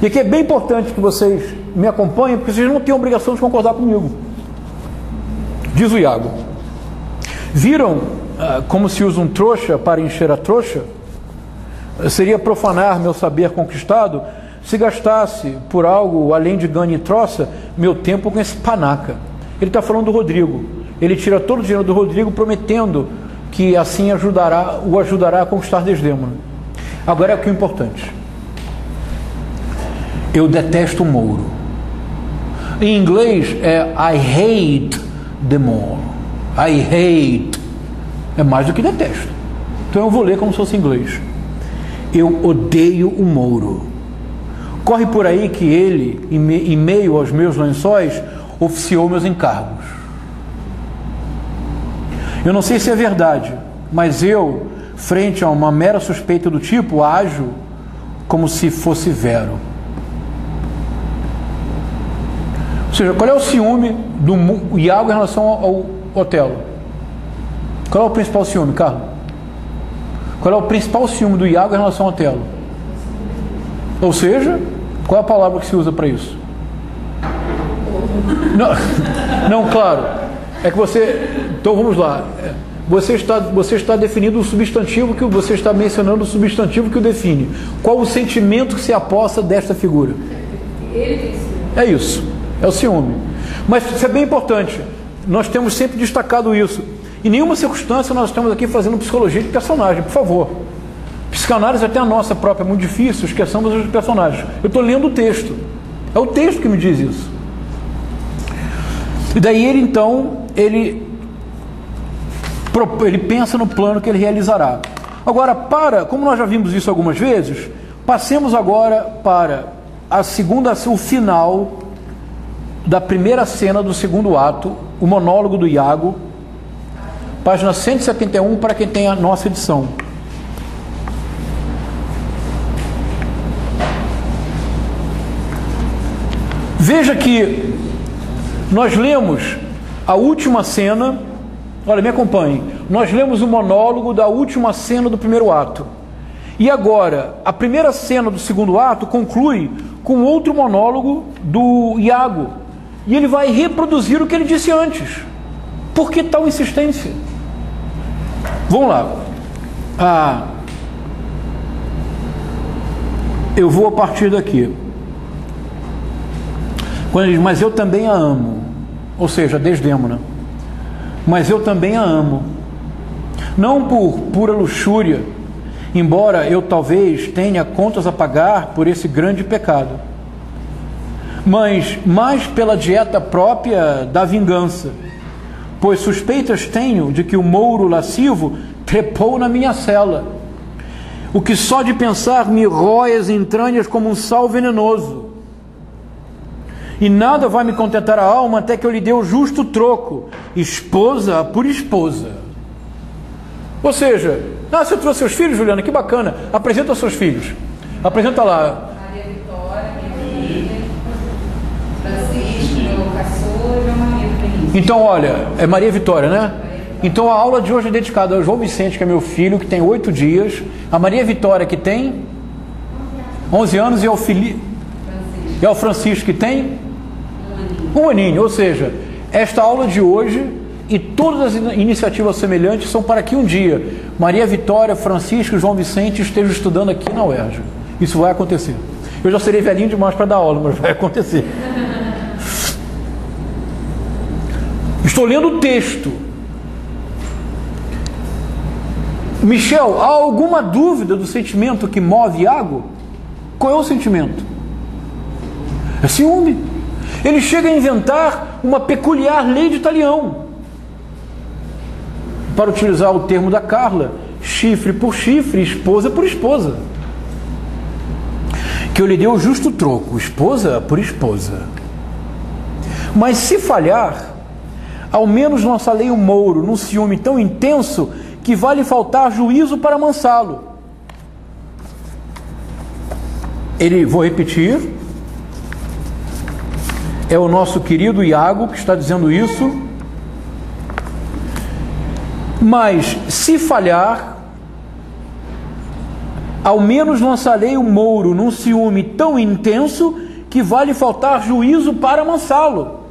E aqui é bem importante que vocês me acompanhem, porque vocês não têm obrigação de concordar comigo. Diz o Iago: viram como se usa um trouxa para encher a trouxa? Seria profanar meu saber conquistado se gastasse por algo além de ganho e troça meu tempo com esse panaca. Ele está falando do Rodrigo. Ele tira todo o dinheiro do Rodrigo, prometendo que assim o ajudará a conquistar Desdémona. Agora é o que é importante. Eu detesto o Mouro. Em inglês é I hate the Mouro. I hate. É mais do que detesto. Então eu vou ler como se fosse em inglês. Eu odeio o Mouro. Corre por aí que ele, em meio aos meus lençóis, oficiou meus encargos. Eu não sei se é verdade, mas eu, frente a uma mera suspeita do tipo, ajo como se fosse vero. Ou seja, qual é o ciúme do Iago em relação ao Otelo? Qual é o principal ciúme, Carlos? Qual é o principal ciúme do Iago em relação ao Otelo? Ou seja, qual é a palavra que se usa para isso? Não, claro. É que você... Então vamos lá. Você está definindo o substantivo, que você está mencionando o substantivo que o define. Qual o sentimento que se aposta desta figura? Ele tem ciúme. É isso. É o ciúme. Mas isso é bem importante. Nós temos sempre destacado isso. Em nenhuma circunstância nós estamos aqui fazendo psicologia de personagem, por favor. Psicanálise até a nossa própria é muito difícil, esqueçamos os personagens. Eu estou lendo o texto. É o texto que me diz isso. E daí ele então, ele pensa no plano que ele realizará. Agora, como nós já vimos isso algumas vezes, passemos agora para o final da primeira cena do segundo ato, o monólogo do Iago, página 171, para quem tem a nossa edição. Veja que nós lemos a última cena, olha, me acompanhe, nós lemos o monólogo da última cena do primeiro ato. E agora, a primeira cena do segundo ato conclui com outro monólogo do Iago. E ele vai reproduzir o que ele disse antes. Por que tal insistência? Vamos lá. Eu vou a partir daqui. Quando ele diz, mas eu também a amo. Ou seja, Desdémona. Mas eu também a amo. Não por pura luxúria, embora eu talvez tenha contas a pagar por esse grande pecado, mas mais pela dieta própria da vingança, pois suspeitas tenho de que o mouro lascivo trepou na minha cela, o que só de pensar me rói as entranhas como um sal venenoso, e nada vai me contentar a alma até que eu lhe dê o justo troco, esposa por esposa. Ou seja, você trouxe seus filhos, Juliana, que bacana, apresenta os seus filhos, apresenta lá. Maria Vitória, minha filha, Francisco, meu caçula e meu marido. Então, olha, é Maria Vitória, né? Então a aula de hoje é dedicada ao João Vicente, que é meu filho, que tem 8 dias, a Maria Vitória, que tem 11 anos, e ao Felipe, e ao Francisco, que tem um aninho. Ou seja, esta aula de hoje e todas as iniciativas semelhantes são para que um dia Maria Vitória, Francisco e João Vicente estejam estudando aqui na UERJ. Isso vai acontecer. Eu já serei velhinho demais para dar aula, mas vai acontecer. Estou lendo o texto. Michel, há alguma dúvida do sentimento que move Iago? Qual é o sentimento? É ciúme. Ele chega a inventar uma peculiar lei de talião. Para utilizar o termo da Carla, chifre por chifre, esposa por esposa. Que eu lhe dei o justo troco, esposa por esposa. Mas se falhar, ao menos lança lei o mouro num ciúme tão intenso que vai lhe faltar juízo para amansá-lo. Vou repetir, é o nosso querido Iago que está dizendo isso. Mas se falhar, ao menos lançarei o mouro num ciúme tão intenso que vai lhe faltar juízo para amansá-lo.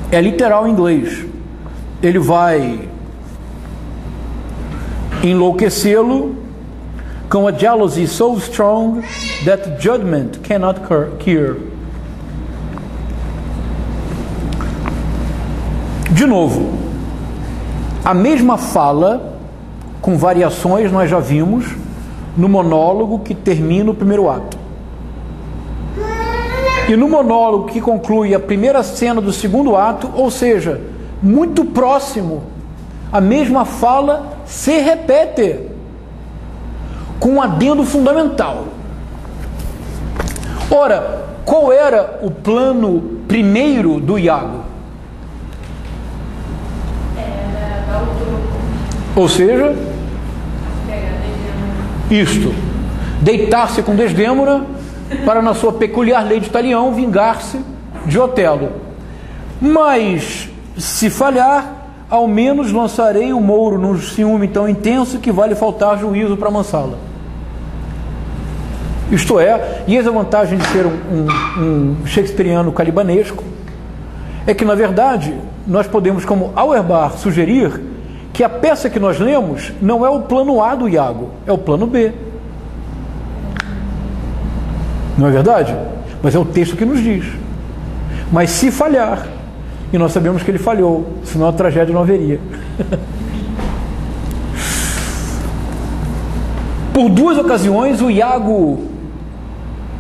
É literal em inglês. Ele vai enlouquecê-lo com a jealousy so strong that judgment cannot cure. De novo, a mesma fala, com variações, nós já vimos no monólogo que termina o primeiro ato. E no monólogo que conclui a primeira cena do segundo ato, ou seja, muito próximo, a mesma fala se repete, com um adendo fundamental. Ora, qual era o plano primeiro do Iago? Ou seja, isto, deitar-se com Desdémona para, na sua peculiar lei de Talião, vingar-se de Otelo. Mas, se falhar, ao menos lançarei o mouro num ciúme tão intenso que vai lhe faltar juízo para amansá-la. Isto é, e essa vantagem de ser um shakespeariano calibanesco, é que, na verdade, nós podemos, como Auerbach, sugerir que a peça que nós lemos não é o plano A do Iago, é o plano B. Não é verdade? Mas é o texto que nos diz. Mas se falhar, e nós sabemos que ele falhou, senão a tragédia não haveria. Por duas ocasiões o Iago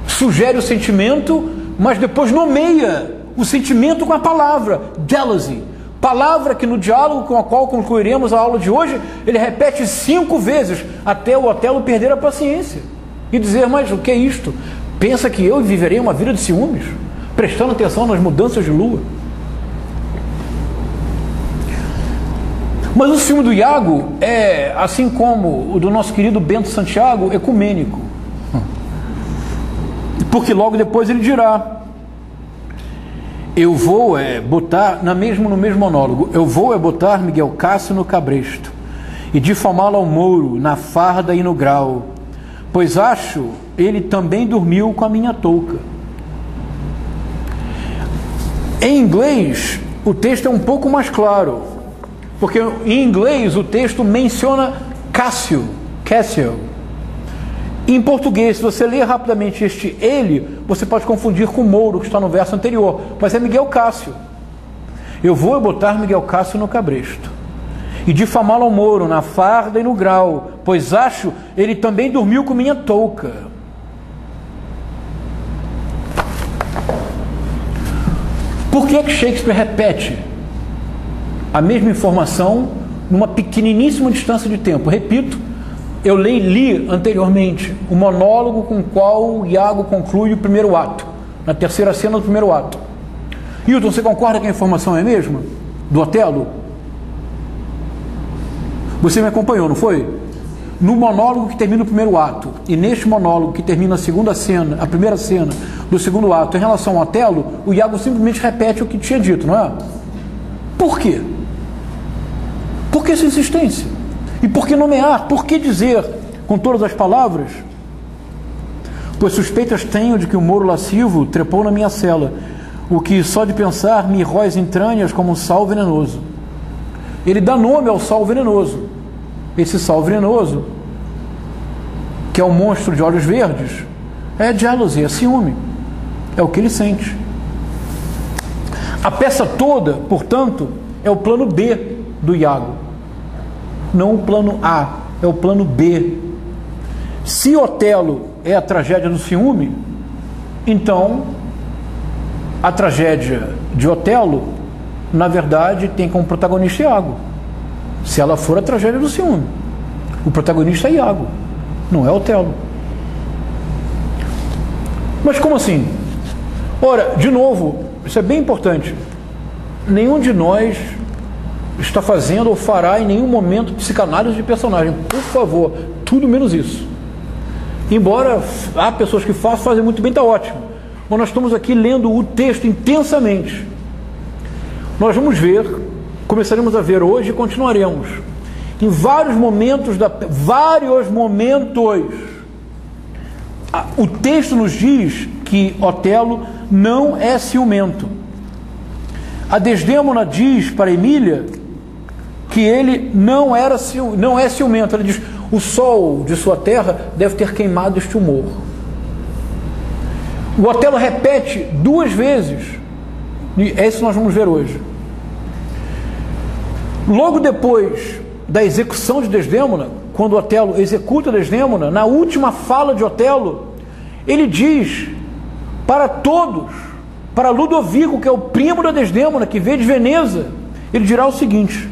sugere o sentimento, mas depois nomeia o sentimento com a palavra jealousy, palavra que no diálogo com a qual concluiremos a aula de hoje, ele repete 5 vezes, até o Otelo perder a paciência e dizer: mas o que é isto? Pensa que eu viverei uma vida de ciúmes, prestando atenção nas mudanças de lua? Mas o ciúme do Iago é, assim como o do nosso querido Bento Santiago, ecumênico, porque logo depois ele dirá: eu vou botar, no mesmo monólogo, eu vou botar Miguel Cássio no cabresto e difamá-lo ao mouro, na farda e no grau, pois acho ele também dormiu com a minha touca. Em inglês, o texto é um pouco mais claro, porque em inglês o texto menciona Cássio. Em português, se você ler rapidamente este ele, você pode confundir com o mouro que está no verso anterior, mas é Miguel Cássio. Eu vou botar Miguel Cássio no cabresto e difamá-lo ao mouro, na farda e no grau, pois acho ele também dormiu com minha touca. Por que Shakespeare repete a mesma informação numa pequeniníssima distância de tempo? Repito, eu li anteriormente o monólogo com o qual o Iago conclui o primeiro ato, na terceira cena do primeiro ato. Hilton, você concorda que a informação é a mesma? Do Otelo? Você me acompanhou, não foi? No monólogo que termina o primeiro ato, e neste monólogo que termina a primeira cena do segundo ato, em relação ao Otelo, o Iago simplesmente repete o que tinha dito, não é? Por quê? Por que essa insistência? E por que nomear? Por que dizer com todas as palavras? Pois suspeitas tenho de que o mouro lascivo trepou na minha cela, o que só de pensar me rói as entranhas como um sal venenoso. Ele dá nome ao sal venenoso. Esse sal venenoso, que é um monstro de olhos verdes, é jealousy, é ciúme. É o que ele sente. A peça toda, portanto, é o plano B do Iago. Não o plano A, é o plano B. Se Otelo é a tragédia do ciúme, então a tragédia de Otelo, na verdade, tem como protagonista Iago. Se ela for a tragédia do ciúme. O protagonista é Iago, não é Otelo. Mas como assim? Ora, de novo, isso é bem importante. Nenhum de nós está fazendo ou fará em nenhum momento psicanálise de personagem. Por favor, tudo menos isso. Embora há pessoas que fazem muito bem, está ótimo. Mas nós estamos aqui lendo o texto intensamente. Nós vamos ver, começaremos a ver hoje e continuaremos. Em vários momentos, o texto nos diz que Otelo não é ciumento. A Desdémona diz para Emília que ele não é ciumento. Ele diz: o sol de sua terra deve ter queimado este humor. O Otelo repete 2 vezes, e é isso que nós vamos ver hoje. Logo depois da execução de Desdémona, quando Otelo executa Desdémona, na última fala de Otelo, ele diz para todos, para Ludovico, que é o primo da Desdémona, que veio de Veneza, ele dirá o seguinte: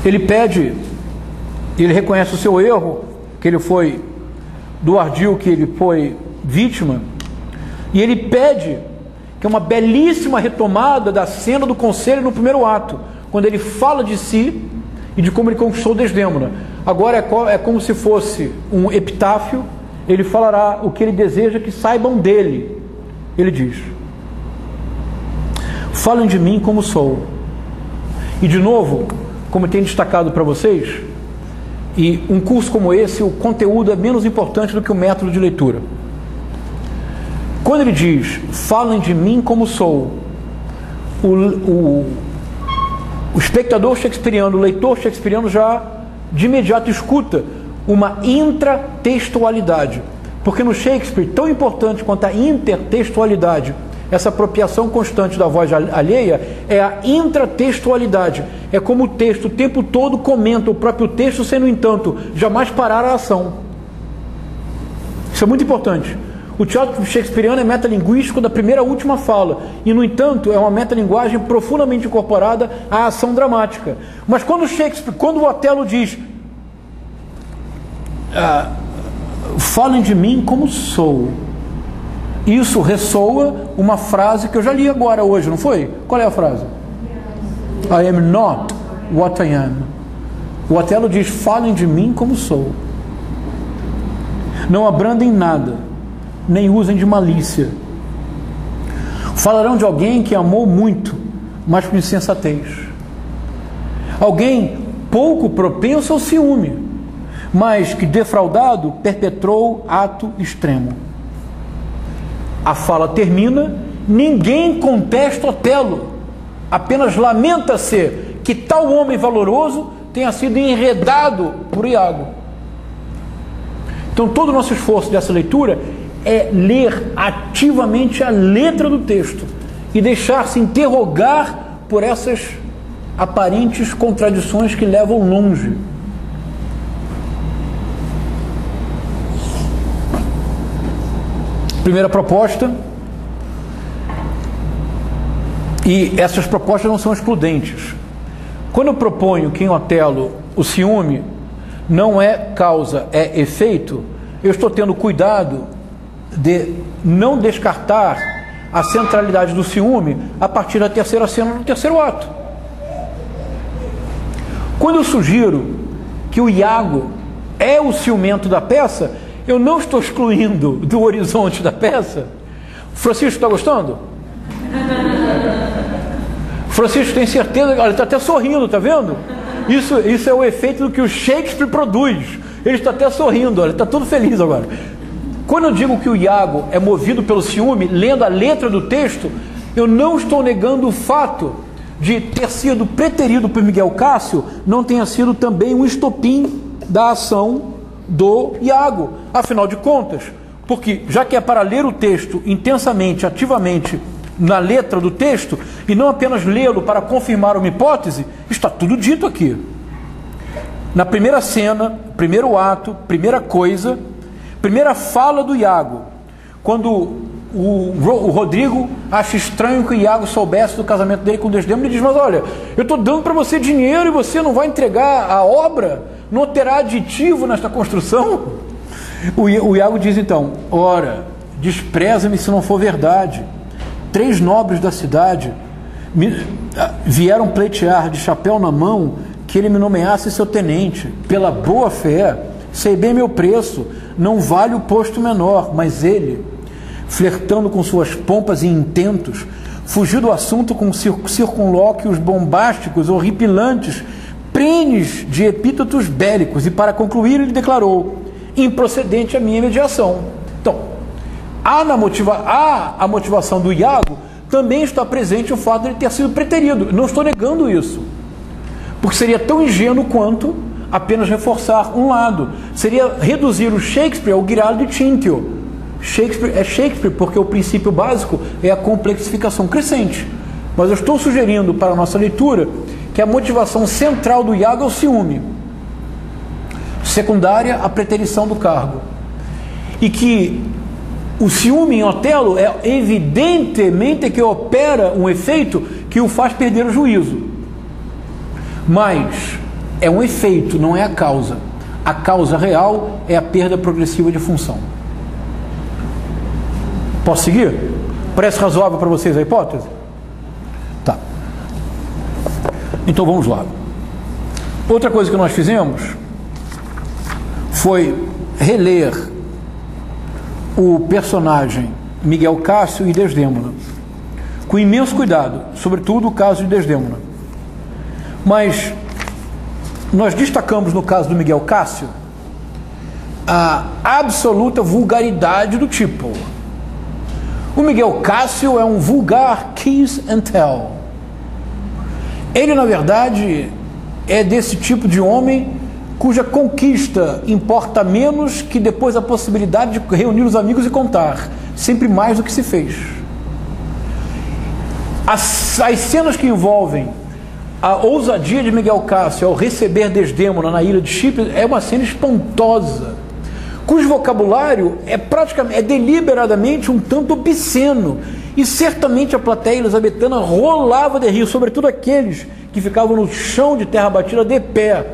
ele pede, ele reconhece o seu erro, que ele foi do ardil que ele foi vítima, e ele pede, que é uma belíssima retomada da cena do conselho no primeiro ato, quando ele fala de si e de como ele conquistou Desdémona. Agora é como se fosse um epitáfio. Ele falará o que ele deseja que saibam dele. Ele diz: falem de mim como sou. E de novo, como eu tenho destacado para vocês, e um curso como esse, o conteúdo é menos importante do que o método de leitura. Quando ele diz, falem de mim como sou, o espectador shakespeariano, o leitor shakespeariano já de imediato escuta uma intratextualidade. Porque no Shakespeare, tão importante quanto a intertextualidade, essa apropriação constante da voz alheia, é a intratextualidade. É como o texto o tempo todo comenta o próprio texto, sem, no entanto, jamais parar a ação. Isso é muito importante. O teatro shakespeariano é metalinguístico da primeira à última fala, e, no entanto, é uma metalinguagem profundamente incorporada à ação dramática. Mas quando o Otelo diz, falem de mim como sou, isso ressoa uma frase que eu já li agora hoje, não foi? Qual é a frase? I am not what I am. O Otelo diz, falem de mim como sou. Não abrandem nada, nem usem de malícia. Falarão de alguém que amou muito, mas com insensatez. Alguém pouco propenso ao ciúme, mas que, defraudado, perpetrou ato extremo. A fala termina, ninguém contesta Otelo, apenas lamenta-se que tal homem valoroso tenha sido enredado por Iago. Então todo o nosso esforço dessa leitura é ler ativamente a letra do texto e deixar-se interrogar por essas aparentes contradições que levam longe. Primeira proposta, e essas propostas não são excludentes. Quando eu proponho que em Otelo o ciúme não é causa, é efeito, eu estou tendo cuidado de não descartar a centralidade do ciúme a partir da terceira cena do terceiro ato. Quando eu sugiro que o Iago é o ciumento da peça, eu não estou excluindo do horizonte da peça. Francisco está gostando? Francisco tem certeza, olha, ele está até sorrindo, está vendo? Isso é o efeito do que o Shakespeare produz. Ele está até sorrindo, olha, ele está todo feliz agora. Quando eu digo que o Iago é movido pelo ciúme, lendo a letra do texto, eu não estou negando o fato de ter sido preterido por Miguel Cássio, não tenha sido também um estopim da ação do Iago. Afinal de contas, porque já que é para ler o texto intensamente, ativamente, na letra do texto, e não apenas lê-lo para confirmar uma hipótese, está tudo dito aqui. Na primeira cena, primeiro ato, primeira coisa, primeira fala do Iago, quando o Rodrigo acha estranho que o Iago soubesse do casamento dele com Desdémona e diz: mas olha, eu estou dando para você dinheiro e você não vai entregar a obra? Não terá aditivo nesta construção? O Iago diz então: ora, despreza-me se não for verdade. 3 nobres da cidade vieram pleitear de chapéu na mão que ele me nomeasse seu tenente. Pela boa fé, sei bem meu preço, não vale o posto menor. Mas ele, flertando com suas pompas e intentos, fugiu do assunto com circunlóquios bombásticos, horripilantes, prenes de epítetos bélicos, e para concluir ele declarou: improcedente a minha mediação. Então, a motivação do Iago também está presente o fato de ele ter sido preterido. Não estou negando isso, porque seria tão ingênuo quanto apenas reforçar um lado. Seria reduzir o Shakespeare ao Guiraldo de Cinthio. Shakespeare é Shakespeare porque o princípio básico é a complexificação crescente. Mas eu estou sugerindo para a nossa leitura que a motivação central do Iago é o ciúme, secundária a preterição do cargo, e que o ciúme em Otelo é evidentemente que opera um efeito que o faz perder o juízo, mas é um efeito, não é a causa. A causa real é a perda progressiva de função. Posso seguir? Parece razoável para vocês a hipótese? Tá. Então vamos lá. Outra coisa que nós fizemos foi reler o personagem Miguel Cássio e Desdémona, com imenso cuidado, sobretudo o caso de Desdémona. Mas nós destacamos no caso do Miguel Cássio a absoluta vulgaridade do tipo. O Miguel Cássio é um vulgar kiss and tell. Ele, na verdade, é desse tipo de homem cuja conquista importa menos que depois a possibilidade de reunir os amigos e contar, sempre mais do que se fez. As cenas que envolvem a ousadia de Miguel Cássio ao receber Desdémona na ilha de Chipre é uma cena espantosa, cujo vocabulário é deliberadamente um tanto obsceno, e certamente a plateia elizabetana rolava de rir, sobretudo aqueles que ficavam no chão de terra batida de pé,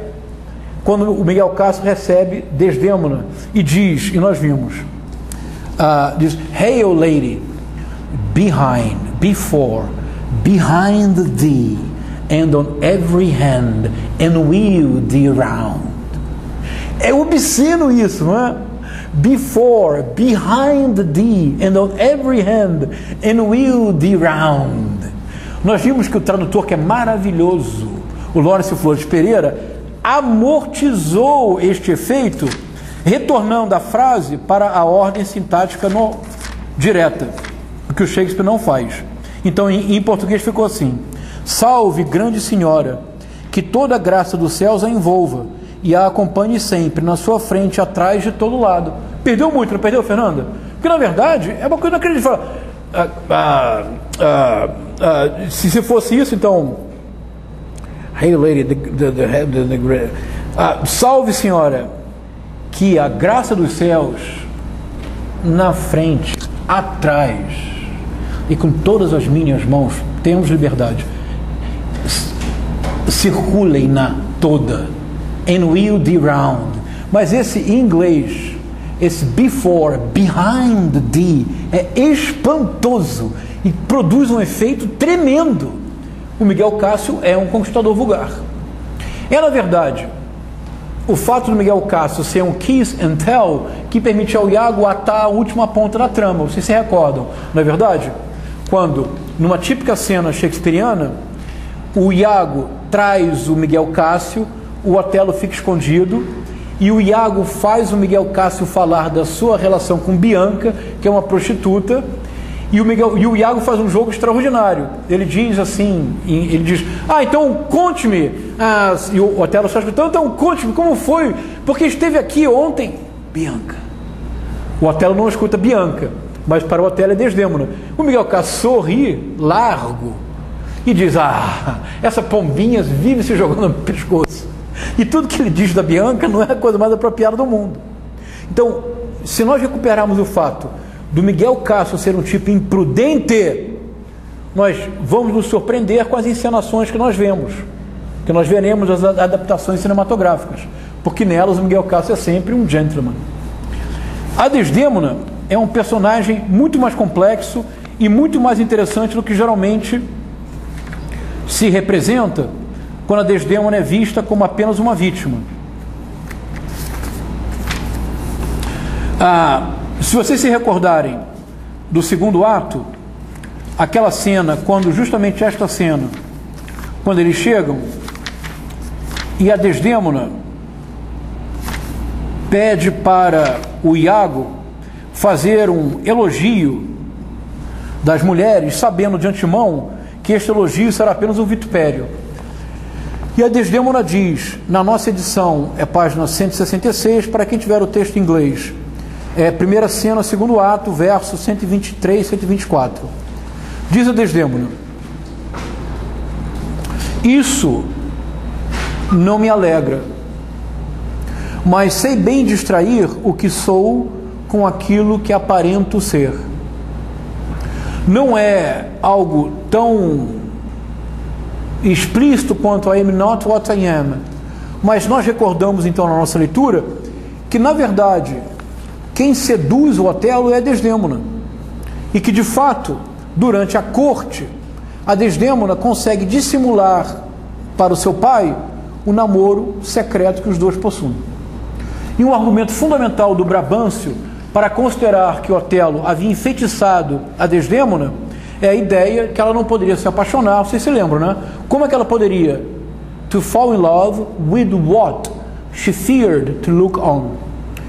quando o Miguel Cássio recebe Desdémona e diz, e nós vimos, diz: Hail lady, before, behind thee, and on every hand, and wheel thee round. É obsceno isso, não é? Before, behind thee, and on every hand, and wheel thee round. Nós vimos que o tradutor, que é maravilhoso, o Lawrence Flores Pereira, amortizou este efeito, retornando a frase para a ordem sintática direta, o que o Shakespeare não faz. Então, em português ficou assim: salve, grande senhora, que toda a graça dos céus a envolva e a acompanhe sempre, na sua frente, atrás, de todo lado. Perdeu muito, não perdeu, Fernanda? Porque, na verdade, é uma coisa que a gente fala. Se fosse isso, então... Hey lady, salve, senhora, que a graça dos céus na frente, atrás e com todas as minhas mãos, temos liberdade, circulem-na toda, and wheel thee round. Mas esse em inglês, esse before, behind thee, é espantoso e produz um efeito tremendo. O Miguel Cássio é um conquistador vulgar. É, na verdade, o fato do Miguel Cássio ser um kiss and tell que permite ao Iago atar a última ponta da trama. Vocês se recordam, não é verdade? Quando, numa típica cena shakespeariana, o Iago traz o Miguel Cássio, o Otelo fica escondido, e o Iago faz o Miguel Cássio falar da sua relação com Bianca, que é uma prostituta, e o Iago faz um jogo extraordinário. Ele diz assim, ele diz: então conte-me. E o Otelo está escutando: então conte-me como foi, porque esteve aqui ontem Bianca. O Otelo não escuta Bianca, mas para o Otelo é Desdémona. O Miguel Cássio sorri largo e diz: essa pombinha vive se jogando no pescoço. E tudo que ele diz da Bianca não é a coisa mais apropriada do mundo. Então, se nós recuperarmos o fato do Miguel Cássio ser um tipo imprudente, nós vamos nos surpreender com as encenações que nós vemos, que nós veremos as adaptações cinematográficas, porque nelas o Miguel Cássio é sempre um gentleman. A Desdémona é um personagem muito mais complexo e muito mais interessante do que geralmente se representa quando a Desdémona é vista como apenas uma vítima. Se vocês se recordarem do segundo ato, aquela cena, quando justamente esta cena, quando eles chegam e a Desdémona pede para o Iago fazer um elogio das mulheres, sabendo de antemão que este elogio será apenas um vitupério. E a Desdémona diz, na nossa edição, é página 166, para quem tiver o texto em inglês, é primeira cena, segundo ato, verso 123 e 124. Diz a Desdémona: isso não me alegra, mas sei bem distrair o que sou com aquilo que aparento ser. Não é algo tão explícito quanto I am not what I am, mas nós recordamos então na nossa leitura que na verdade quem seduz o Otelo é a Desdémona, e que de fato durante a corte a Desdémona consegue dissimular para o seu pai o namoro secreto que os dois possuem. E um argumento fundamental do Brabâncio para considerar que Otelo havia enfeitiçado a Desdémona é a ideia que ela não poderia se apaixonar. Vocês se lembram, né? Como é que ela poderia? To fall in love with what she feared to look on.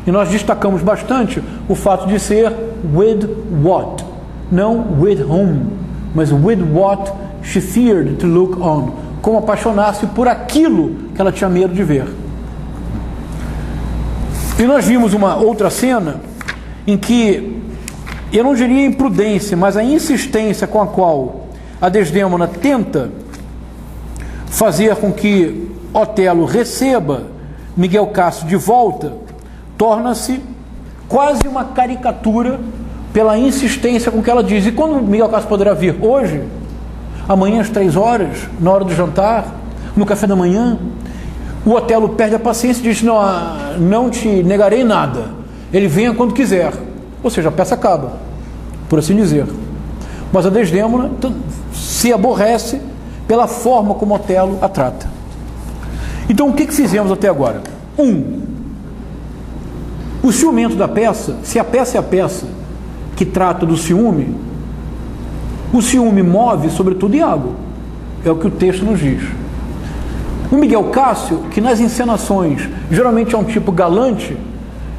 E nós destacamos bastante o fato de ser with what, não with whom, mas with what she feared to look on. Como apaixonar-se por aquilo que ela tinha medo de ver. E nós vimos uma outra cena em que, eu não diria imprudência, mas a insistência com a qual a Desdémona tenta fazer com que Otelo receba Miguel Cássio de volta, torna-se quase uma caricatura pela insistência com que ela diz. E quando Miguel Cássio poderá vir? Hoje? Amanhã às 3 horas? Na hora do jantar? No café da manhã? O Otelo perde a paciência e diz: não te negarei nada, ele venha quando quiser. Ou seja, a peça acaba, por assim dizer. Mas a Desdémona se aborrece pela forma como Otelo a trata. Então o que fizemos até agora? O ciumento da peça, se a peça é a peça que trata do ciúme, o ciúme move sobretudo Iago, é o que o texto nos diz. O Miguel Cássio, que nas encenações geralmente é um tipo galante,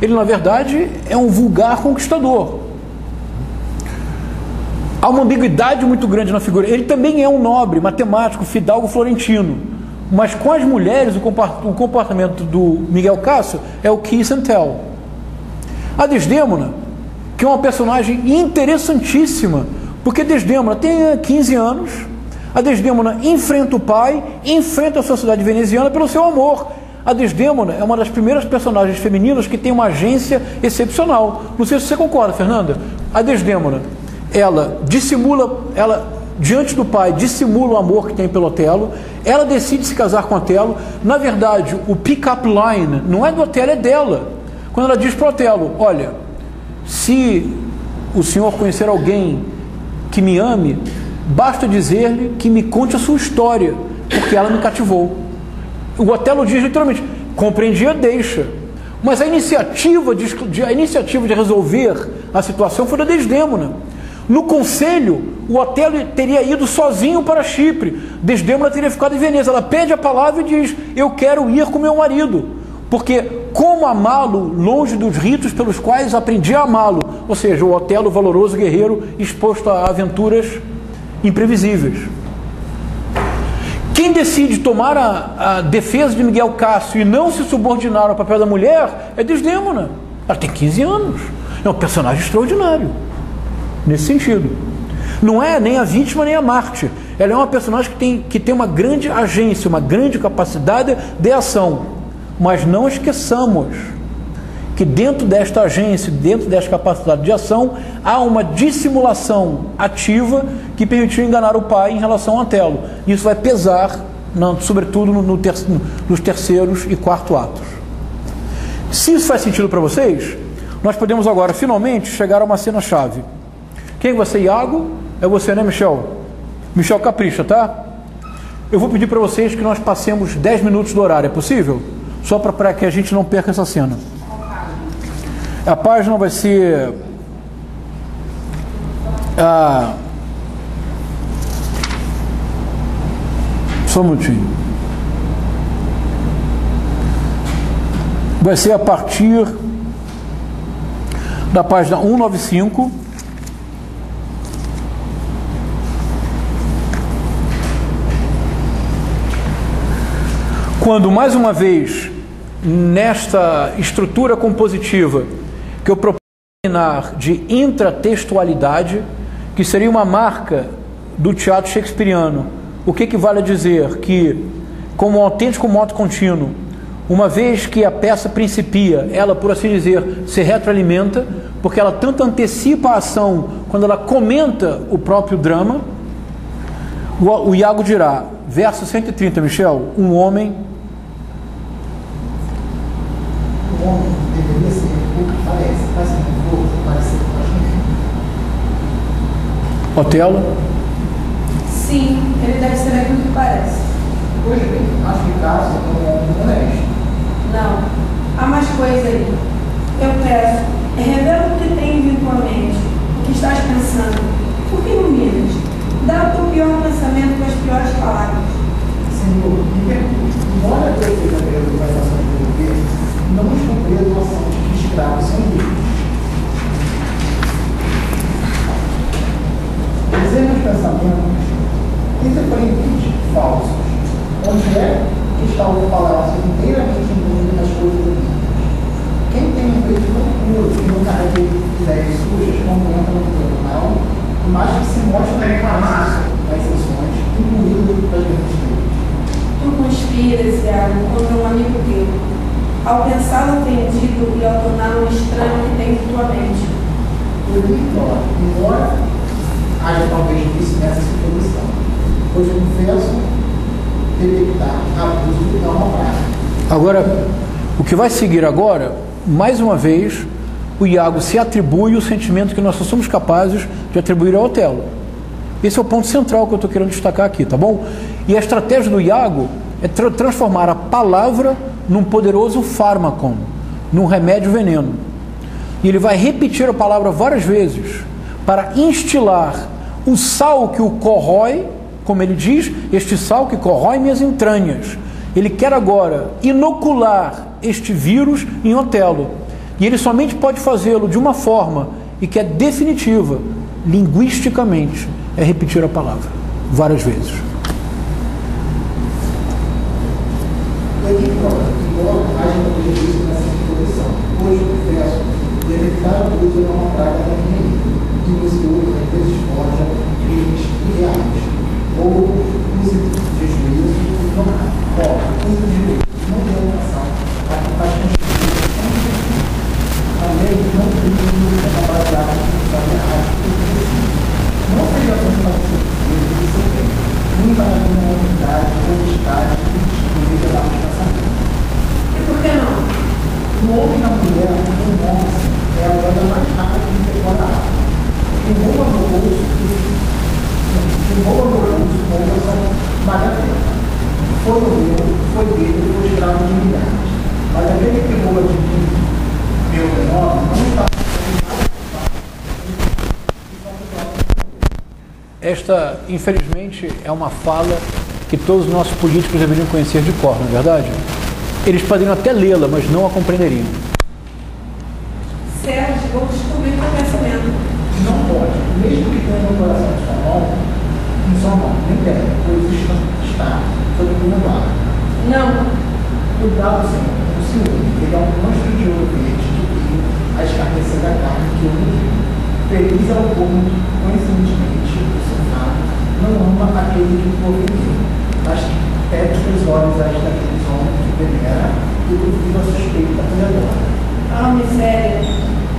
ele na verdade é um vulgar conquistador. Há uma ambiguidade muito grande na figura. Ele também é um nobre, matemático, fidalgo florentino, mas com as mulheres o comportamento do Miguel Cássio é o kiss and tell. A Desdémona, que é uma personagem interessantíssima, porque Desdémona tem 15 anos, a Desdémona enfrenta o pai, enfrenta a sociedade veneziana pelo seu amor. A Desdémona é uma das primeiras personagens femininas que tem uma agência excepcional. Não sei se você concorda, Fernanda. A Desdémona, ela dissimula, ela diante do pai dissimula o amor que tem pelo Otelo, ela decide se casar com Otelo. Na verdade, o pick-up line não é do Otelo, é dela. Quando ela diz para o Otelo: olha, se o senhor conhecer alguém que me ame, basta dizer-lhe que me conte a sua história, porque ela me cativou. O Otelo diz literalmente: compreendia, deixa. Mas a iniciativa de resolver a situação foi da Desdémona. No conselho, o Otelo teria ido sozinho para Chipre, Desdémona teria ficado em Veneza. Ela pede a palavra e diz: eu quero ir com meu marido, porque como amá-lo longe dos ritos pelos quais aprendi a amá-lo? Ou seja, o Otelo valoroso guerreiro exposto a aventuras imprevisíveis. Quem decide tomar a defesa de Miguel Cássio e não se subordinar ao papel da mulher é Desdémona. Ela tem 15 anos, é um personagem extraordinário nesse sentido. Não é nem a vítima nem a mártir, ela é uma personagem que tem uma grande agência, uma grande capacidade de ação. Mas não esqueçamos porque dentro desta agência, dentro desta capacidade de ação, há uma dissimulação ativa que permitiu enganar o pai em relação a Otelo. Isso vai pesar, sobretudo nos terceiros e quarto atos. Se isso faz sentido para vocês, nós podemos agora, finalmente, chegar a uma cena-chave. Quem é você, Iago? É você, né, Michel? Michel, capricha, tá? Eu vou pedir para vocês que nós passemos 10 minutos do horário, é possível? Só para que a gente não perca essa cena. A página vai ser... Só um minutinho. Vai ser a partir da página 195. Quando, mais uma vez, nesta estrutura compositiva que eu proponho de intratextualidade, que seria uma marca do teatro shakespeariano, o que vale a dizer? Que, como um autêntico moto contínuo, uma vez que a peça principia, ela, por assim dizer, se retroalimenta, porque ela tanto antecipa a ação quando ela comenta o próprio drama. O Iago dirá, verso 130, Michel, um homem deveria ser o que parece muito pouco, parece que Otelo? Sim, ele deve ser aquilo que parece. Pois bem, acho que caso é um homem honesto. Não, há mais coisa aí. Eu peço, revela o que tem em tua mente, o que estás pensando. Por que iluminas? Dá o teu pior pensamento com as piores palavras. Senhor, me pergunte, embora eu esteja preso com essa ação de governo, não estou preso à ação de que escravos são livres. Dizer meus pensamentos, independentes, falsos, onde é que está o palácio inteiramente imune das coisas humanas? Quem tem um peito tão puro e não carrega ideias sujas, como entra no tribunal, mas que se mostra nas sessões, incluído das grandes leis. Tu conspiras, Iago, contra um amigo teu, ao pensá-lo ofendido e ao torná-lo estranho que tem em tua mente. Eu lhe imploro, embora haja talvez vício nessa suposição, pois confesso detectar abuso de tal prática. Agora, o que vai seguir agora, mais uma vez, o Iago se atribui o sentimento que nós só somos capazes de atribuir ao Otelo. Esse é o ponto central que eu estou querendo destacar aqui, tá bom? E a estratégia do Iago é transformar a palavra num poderoso fármaco, num remédio veneno. E ele vai repetir a palavra várias vezes para instilar o sal que o corrói, como ele diz, este sal que corrói minhas entranhas. Ele quer agora inocular este vírus em Otelo. E ele somente pode fazê-lo de uma forma e que é definitiva, linguisticamente, é repetir a palavra várias vezes. Ele implora, embora haja prejuízo nessa suposição, pois confesso detectar o uso é uma praga da minha vida, que nos deu às vezes forja crimes irreais, ou uso de juízo ignorado. Ora, uso de juízo não tem educação, a que faz construir a lei não tem uma baseada em errado. Não seja tão fácil de seu tempo, muita na minha unidade, honestidade e disponível da pensamento. E por que não? O homem e a mulher, um homem, é a moeda mais rápida que decora a água. Quem rouba no bolso, rouba são bagatela. Foi o meu, foi dele, foi escravo de milhares. Mas aquele que rouba de mim, meu menor, não está. Esta, infelizmente, é uma fala que todos os nossos políticos deveriam conhecer de cor, não é verdade? Eles poderiam até lê-la, mas não a compreenderiam. Sérgio, vou descobrir teu pensamento. Não pode, mesmo que tenha no coração em sua mão, nem deve, pois está sob o meu lado. Não. Cuidado, Senhor, o Senhor, ele é um monstro de ouro verde de brilho a escarnecer da carne que eu me vi. Feliz é o povo que, coincidentemente, o Senhor não ama aquele que o ofendeu, mas pede os olhos a daqueles homens que venera e duvida a suspeita que ele adora. a miséria.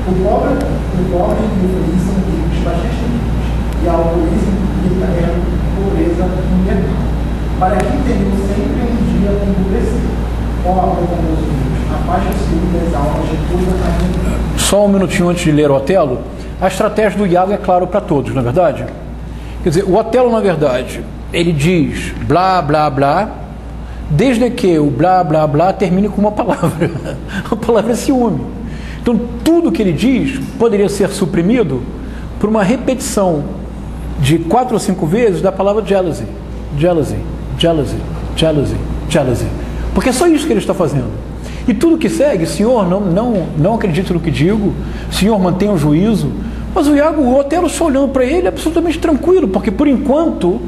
O pobre e o infeliz são ricos bastante ricos, e a alcoolismo é pobreza universal. Para que tenham sempre um dia empobrecer. Ó, meus amigos, afaste-se das almas de toda a gente. Só um minutinho antes de ler o Otelo, a estratégia do Iago é claro para todos, não é verdade? Quer dizer, o Otelo, na verdade, ele diz blá, blá, blá, desde que o blá, blá, blá termine com uma palavra. A palavra é ciúme. Então, tudo que ele diz poderia ser suprimido por uma repetição de 4 ou 5 vezes da palavra jealousy. Jealousy, jealousy, jealousy, jealousy. Porque é só isso que ele está fazendo. E tudo que segue, Senhor, não acredito no que digo, Senhor, mantenha o juízo. Mas o Iago, o Otelo só olhando para ele, é absolutamente tranquilo, porque por enquanto,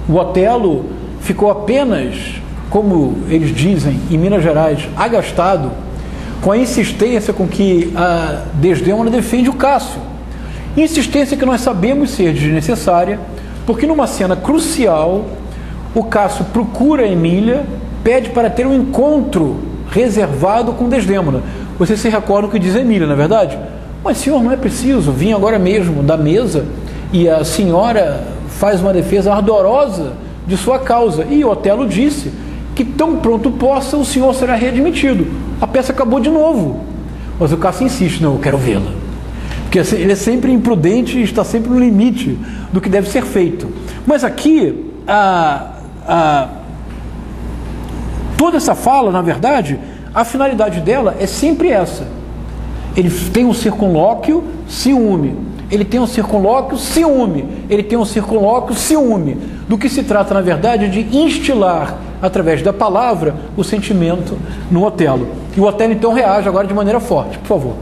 o Otelo ficou apenas, como eles dizem em Minas Gerais, agastado com a insistência com que a Desdémona defende o Cássio. Insistência que nós sabemos ser desnecessária, porque numa cena crucial, o Cássio procura a Emília, pede para ter um encontro reservado com Desdémona. Você se recorda o que diz a Emília, não é verdade? Mas, senhor, não é preciso, vim agora mesmo da mesa e a senhora faz uma defesa ardorosa de sua causa. E Otelo disse que tão pronto possa, o senhor será readmitido. A peça acabou de novo. Mas o Cássio insiste, não, eu quero vê-la. Porque ele é sempre imprudente e está sempre no limite do que deve ser feito. Mas aqui, toda essa fala, na verdade, a finalidade dela é sempre essa. Ele tem um circunlóquio, ciúme. Ele tem um circunlóquio, ciúme. Ele tem um circunlóquio, ciúme. Do que se trata, na verdade, de instilar, através da palavra, o sentimento no Otelo. E o Otelo, então, reage agora de maneira forte. Por favor.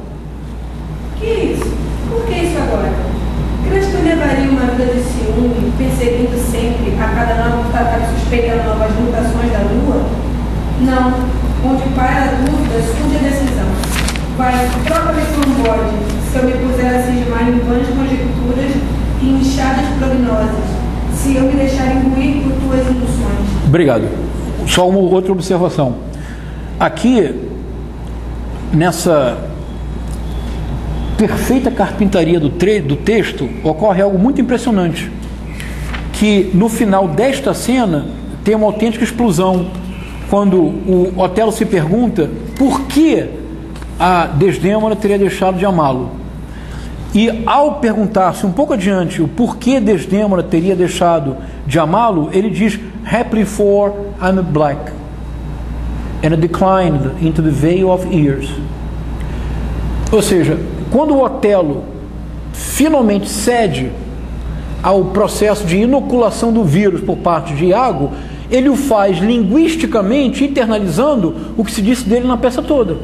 Que isso? Por que isso agora? Crees que eu levaria uma vida de ciúme, perseguindo sempre a cada nova suspeita novas mutações da lua? Não. Onde para a dúvida, surge a decisão. Vai, troca-me por um bode, se eu me puser a cismar em vãs conjecturas e inchadas prognosas, se eu me deixar imbuir por tuas ilusões. Obrigado. Só uma outra observação. Aqui, nessa perfeita carpintaria do texto, ocorre algo muito impressionante, que no final desta cena tem uma autêntica explosão, quando o Otelo se pergunta por que a Desdémona teria deixado de amá-lo. E ao perguntar-se um pouco adiante o porquê Desdémona teria deixado de amá-lo, ele diz, happily for I'm black and declined into the vale of years. Ou seja, quando o Otelo finalmente cede ao processo de inoculação do vírus por parte de Iago, ele o faz linguisticamente, internalizando o que se disse dele na peça toda.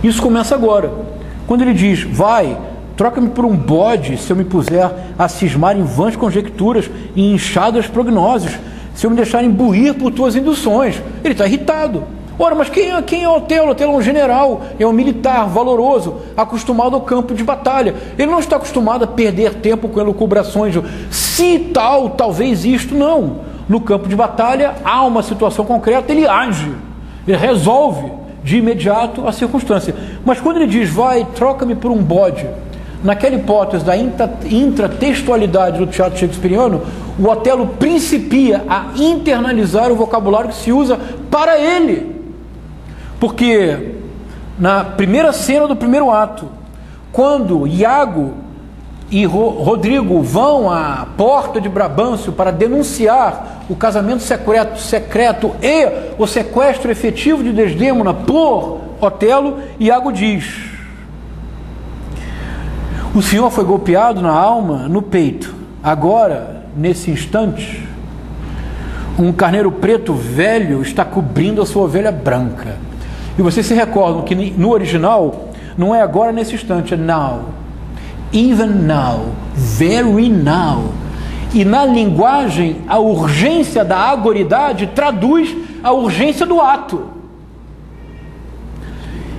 Isso começa agora, quando ele diz, vai, troca-me por um bode se eu me puser a cismar em vãs conjecturas e inchadas prognoses, se eu me deixar imbuir por tuas induções. Ele está irritado. Ora, mas quem é Otelo? Otelo é um general, é um militar valoroso, acostumado ao campo de batalha. Ele não está acostumado a perder tempo com elucubrações, se tal, talvez isto, não. No campo de batalha há uma situação concreta, ele age, ele resolve de imediato a circunstância. Mas quando ele diz, vai, troca-me por um bode, naquela hipótese da intratextualidade do teatro shakespeariano, o Otelo principia a internalizar o vocabulário que se usa para ele. Porque na primeira cena do primeiro ato, quando Iago e Rodrigo vão à porta de Brabâncio para denunciar o casamento secreto e o sequestro efetivo de Desdémona por Otelo, Iago diz, o senhor foi golpeado na alma, no peito. Agora, nesse instante, um carneiro preto velho está cobrindo a sua ovelha branca. E vocês se recordam que no original não é agora nesse instante, é now. Even now, very now. E na linguagem, a urgência da agoridade traduz a urgência do ato.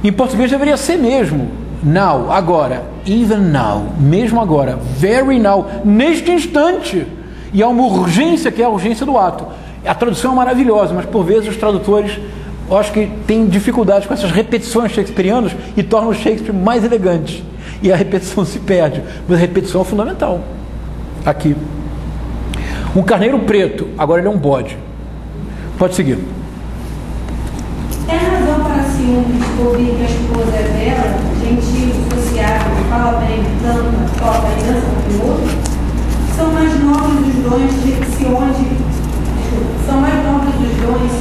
Em português deveria ser mesmo, now, agora, even now, mesmo agora, very now, neste instante. E há uma urgência que é a urgência do ato. A tradução é maravilhosa, mas por vezes os tradutores eu acho que tem dificuldade com essas repetições shakespearianas e torna o Shakespeare mais elegante. E a repetição se perde, mas a repetição é fundamental. Aqui. Um carneiro preto, agora ele é um bode. Pode seguir. É razão para ciúmes ouvir que a esposa é bela, gentil, sociável, fala bem, canta, toca e dança com o outro? São mais nobres os dons se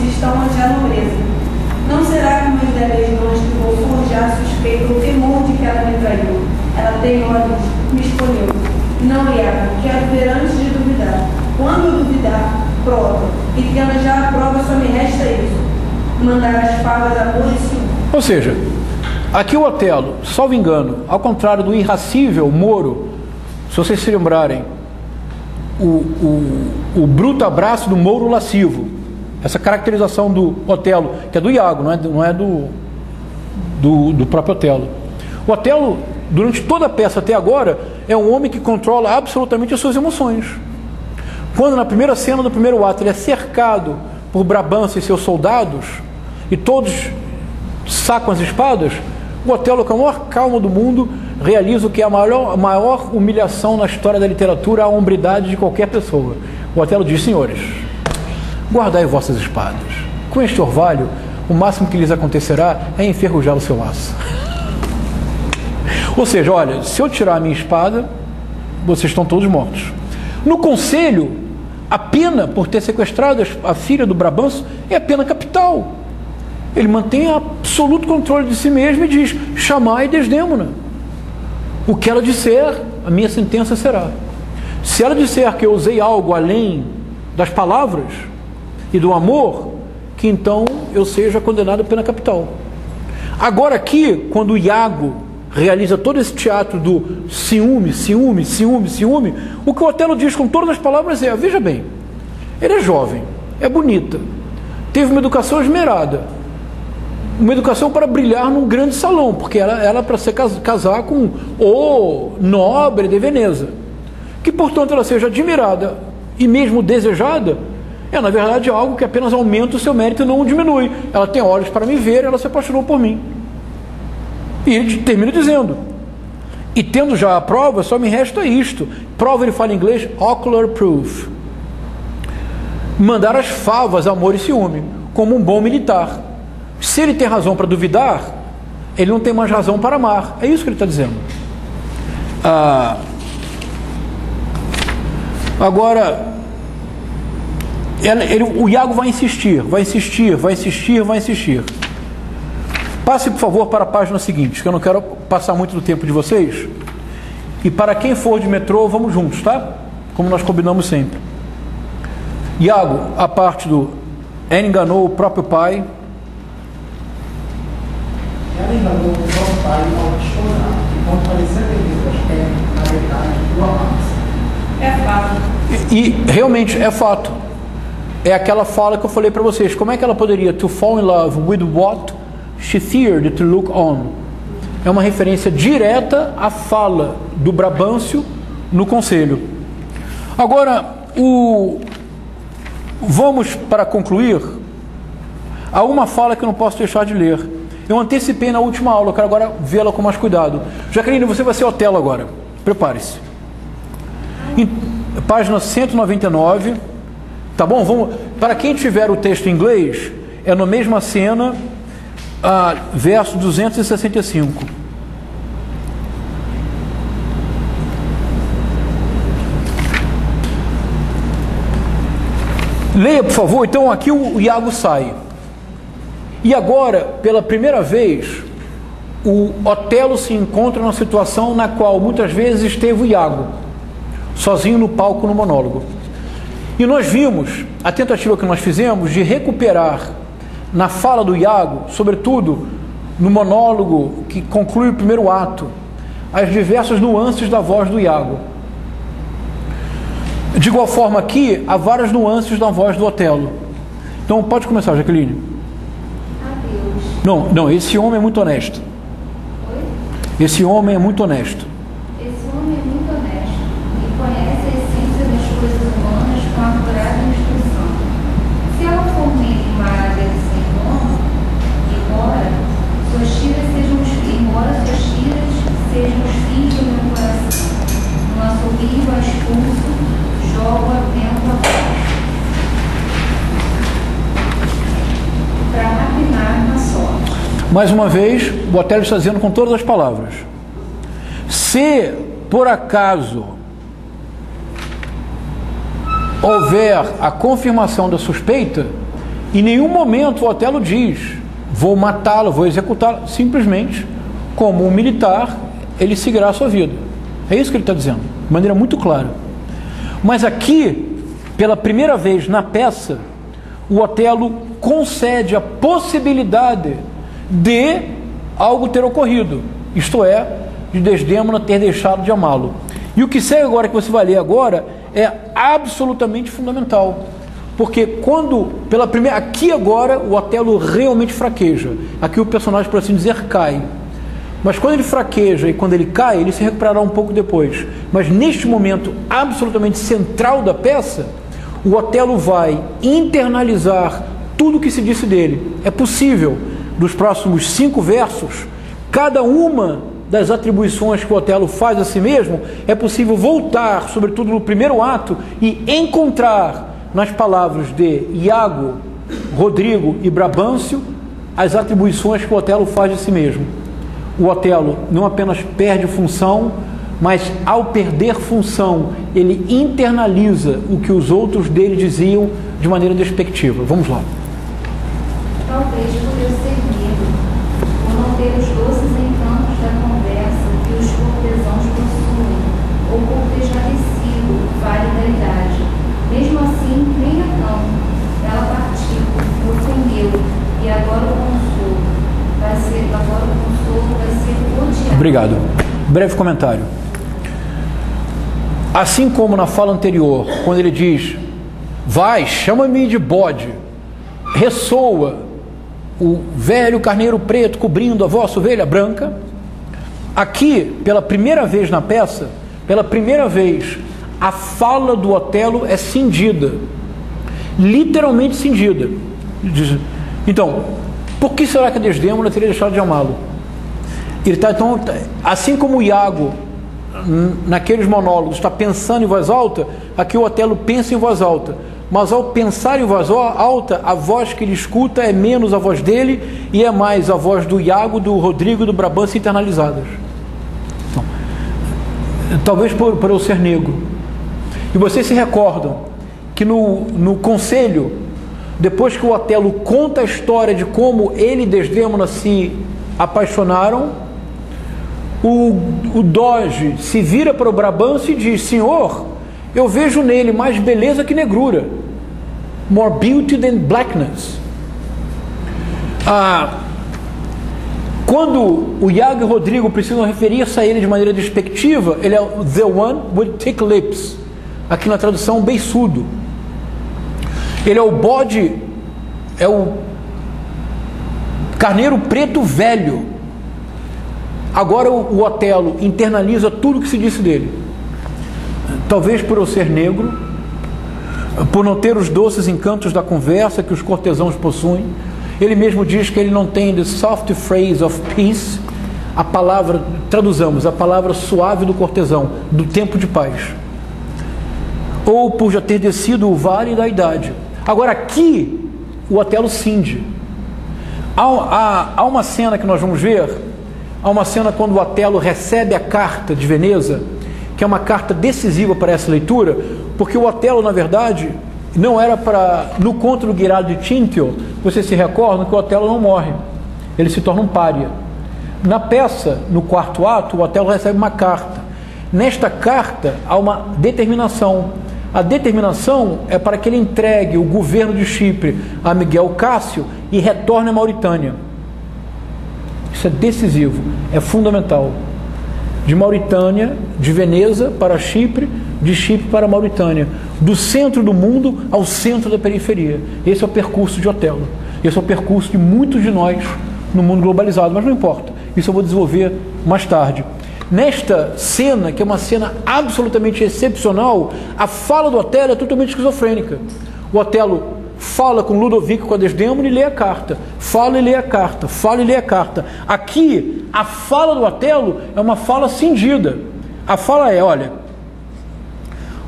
estão onde há nobreza. Não será que meus débeis dons que vou forjar suspeito o temor de que ela me traiu? Ela tem olhos, me escolheu. Não, Iago, quero ver antes de duvidar. Quando eu duvidar, prova. E tendo já a prova, só me resta isso: mandar as favas amor e ciúme. Ou seja, aqui o Otelo, salvo engano, ao contrário do irracível Moro, se vocês se lembrarem, o bruto abraço do Mouro lascivo, essa caracterização do Otelo, que é do Iago, não é do próprio Otelo. O Otelo, durante toda a peça até agora, é um homem que controla absolutamente as suas emoções. Quando na primeira cena do primeiro ato ele é cercado por Brabantio e seus soldados, e todos sacam as espadas, o Otelo, com a maior calma do mundo, realiza o que é a maior humilhação na história da literatura, a hombridade de qualquer pessoa. O Otelo diz: senhores, guardai vossas espadas. Com este orvalho, o máximo que lhes acontecerá é enferrujar o seu laço. Ou seja, olha, se eu tirar a minha espada, vocês estão todos mortos. No conselho, a pena por ter sequestrado a filha do Brabantio é a pena capital. Ele mantém absoluto controle de si mesmo e diz: chamai Desdémona. O que ela disser, a minha sentença será. Se ela disser que eu usei algo além das palavras e do amor, que então eu seja condenado à pena capital. Agora aqui, quando o Iago realiza todo esse teatro do ciúme, ciúme, ciúme, ciúme, o que o Otelo diz com todas as palavras é: veja bem, ele é jovem, é bonita, teve uma educação esmerada, uma educação para brilhar num grande salão, porque ela para se casar com o nobre de Veneza, que portanto ela seja admirada e mesmo desejada, é na verdade algo que apenas aumenta o seu mérito e não o diminui. Ela tem olhos para me ver, ela se apaixonou por mim. E ele termina dizendo: e tendo já a prova, só me resta isto. Prova, ele fala em inglês, ocular proof. Mandar as favas, amor e ciúme, como um bom militar. Se ele tem razão para duvidar, ele não tem mais razão para amar. É isso que ele está dizendo. Agora, o Iago vai insistir, vai insistir, vai insistir, vai insistir. Passe, por favor, para a página seguinte, que eu não quero passar muito do tempo de vocês. E para quem for de metrô, vamos juntos, tá? Como nós combinamos sempre. Iago, a parte do ela enganou o próprio pai. Ela enganou o próprio pai ao questionar, que quando parecia ter na verdade, o amasse. É fato. E realmente é fato. É aquela fala que eu falei para vocês. Como é que ela poderia to fall in love with what she feared to look on? É uma referência direta à fala do Brabantio no conselho. Agora, vamos para concluir. Há uma fala que eu não posso deixar de ler. Eu antecipei na última aula, eu quero agora vê-la com mais cuidado. Jaqueline, você vai ser Otelo agora. Prepare-se. Página 199. Tá bom? Vamos. Para quem tiver o texto em inglês, é na mesma cena, verso 265. Leia, por favor. Então aqui o Iago sai. E agora, pela primeira vez, o Otelo se encontra numa situação na qual muitas vezes esteve o Iago, sozinho no palco no monólogo. E nós vimos a tentativa que nós fizemos de recuperar na fala do Iago, sobretudo no monólogo que conclui o primeiro ato, as diversas nuances da voz do Iago. De igual forma aqui, há várias nuances da voz do Otelo. Então pode começar, Jaqueline. Adeus. Não, esse homem é muito honesto. Oi? Esse homem é muito honesto. Esse homem é muito honesto e conhece a essência das coisas humanas com apurada instrução. Se ela for uma área sem dono, Mais uma vez, o Otelo está dizendo com todas as palavras: se por acaso houver a confirmação da suspeita, em nenhum momento o Otelo diz: vou matá-lo, vou executá-lo. Simplesmente, como um militar, ele seguirá a sua vida. É isso que ele está dizendo, de maneira muito clara. Mas aqui, pela primeira vez na peça, o Otelo concede a possibilidade de algo ter ocorrido, isto é, de Desdémona ter deixado de amá-lo. E o que segue agora, que você vai ler agora, é absolutamente fundamental, porque quando, pela primeira, aqui agora o Otelo realmente fraqueja, aqui o personagem, por assim dizer, cai, mas quando ele fraqueja e quando ele cai, ele se recuperará um pouco depois, mas neste momento absolutamente central da peça, o Otelo vai internalizar tudo o que se disse dele. É possível, dos próximos 5 versos, cada uma das atribuições que o Otelo faz a si mesmo, é possível voltar, sobretudo no primeiro ato, e encontrar nas palavras de Iago, Rodrigo e Brabâncio as atribuições que o Otelo faz de si mesmo. O Otelo não apenas perde função, mas ao perder função, ele internaliza o que os outros dele diziam de maneira despectiva. Vamos lá. Talvez por eu ser negro, por não ter os doces encantos da conversa que os cortesãos possuem, ou por ter já descido o vale da idade. Mesmo assim, nem é tão. Ela partiu, eu fui meu, e agora o consolo vai ser odiado. Obrigado. Breve comentário. Assim como na fala anterior, quando ele diz: vai, chama-me de bode, ressoa o velho carneiro preto cobrindo a vossa ovelha branca, aqui, pela primeira vez na peça, pela primeira vez, a fala do Otelo é cindida, literalmente cindida. Então, por que será que Desdémona teria deixado de amá-lo? Ele está, então, assim como o Iago, naqueles monólogos, está pensando em voz alta, aqui o Otelo pensa em voz alta, mas ao pensar em voz alta, a voz que ele escuta é menos a voz dele e é mais a voz do Iago, do Rodrigo e do Brabâncio internalizadas. Então, talvez por eu ser negro. E vocês se recordam que no conselho, depois que o Otelo conta a história de como ele e Desdémona se apaixonaram, o Doge se vira para o Brabâncio e diz: senhor, eu vejo nele mais beleza que negrura. More beauty than blackness. Quando o Iago e o Rodrigo precisam referir-se a ele de maneira despectiva, ele é the one with thick lips. Aqui na tradução, beiçudo. Ele é o bode, é o carneiro preto velho. Agora o Otelo internaliza tudo o que se disse dele. Talvez por eu ser negro, por não ter os doces encantos da conversa que os cortesãos possuem. Ele mesmo diz que ele não tem the soft phrase of peace, a palavra, traduzamos, a palavra suave do cortesão, do tempo de paz. Ou por já ter descido o vale da idade. Agora aqui, o Otelo cinde. Há uma cena que nós vamos ver, há uma cena quando o Otelo recebe a carta de Veneza, que é uma carta decisiva para essa leitura, porque o Otelo, na verdade, não era para... No conto do Guirado de Tinchio, vocês se recordam que o Otelo não morre, ele se torna um pária. Na peça, no quarto ato, o Otelo recebe uma carta. Nesta carta, há uma determinação. A determinação é para que ele entregue o governo de Chipre a Miguel Cássio e retorne à Mauritânia. Isso é decisivo, é fundamental. De Mauritânia, de Veneza para Chipre, de Chipre para Mauritânia, do centro do mundo ao centro da periferia. Esse é o percurso de Otelo. Esse é o percurso de muitos de nós no mundo globalizado, mas não importa, isso eu vou desenvolver mais tarde. Nesta cena, que é uma cena absolutamente excepcional, a fala do Otelo é totalmente esquizofrênica. O Otelo fala com Ludovico, com a Desdémona, e lê a carta. Fala e lê a carta, fala e lê a carta. Aqui, a fala do Otelo é uma fala cindida. A fala é, olha: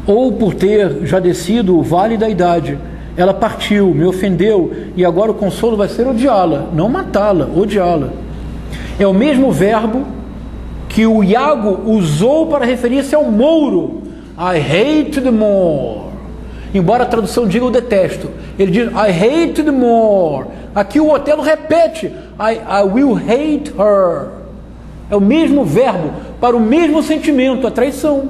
ou por ter já descido o vale da idade, ela partiu, me ofendeu, e agora o consolo vai ser odiá-la, não matá-la, odiá-la. É o mesmo verbo que o Iago usou para referir-se ao mouro. I hate the more. Embora a tradução diga eu detesto, ele diz I hate the more. Aqui o Otelo repete I will hate her. É o mesmo verbo para o mesmo sentimento, a traição.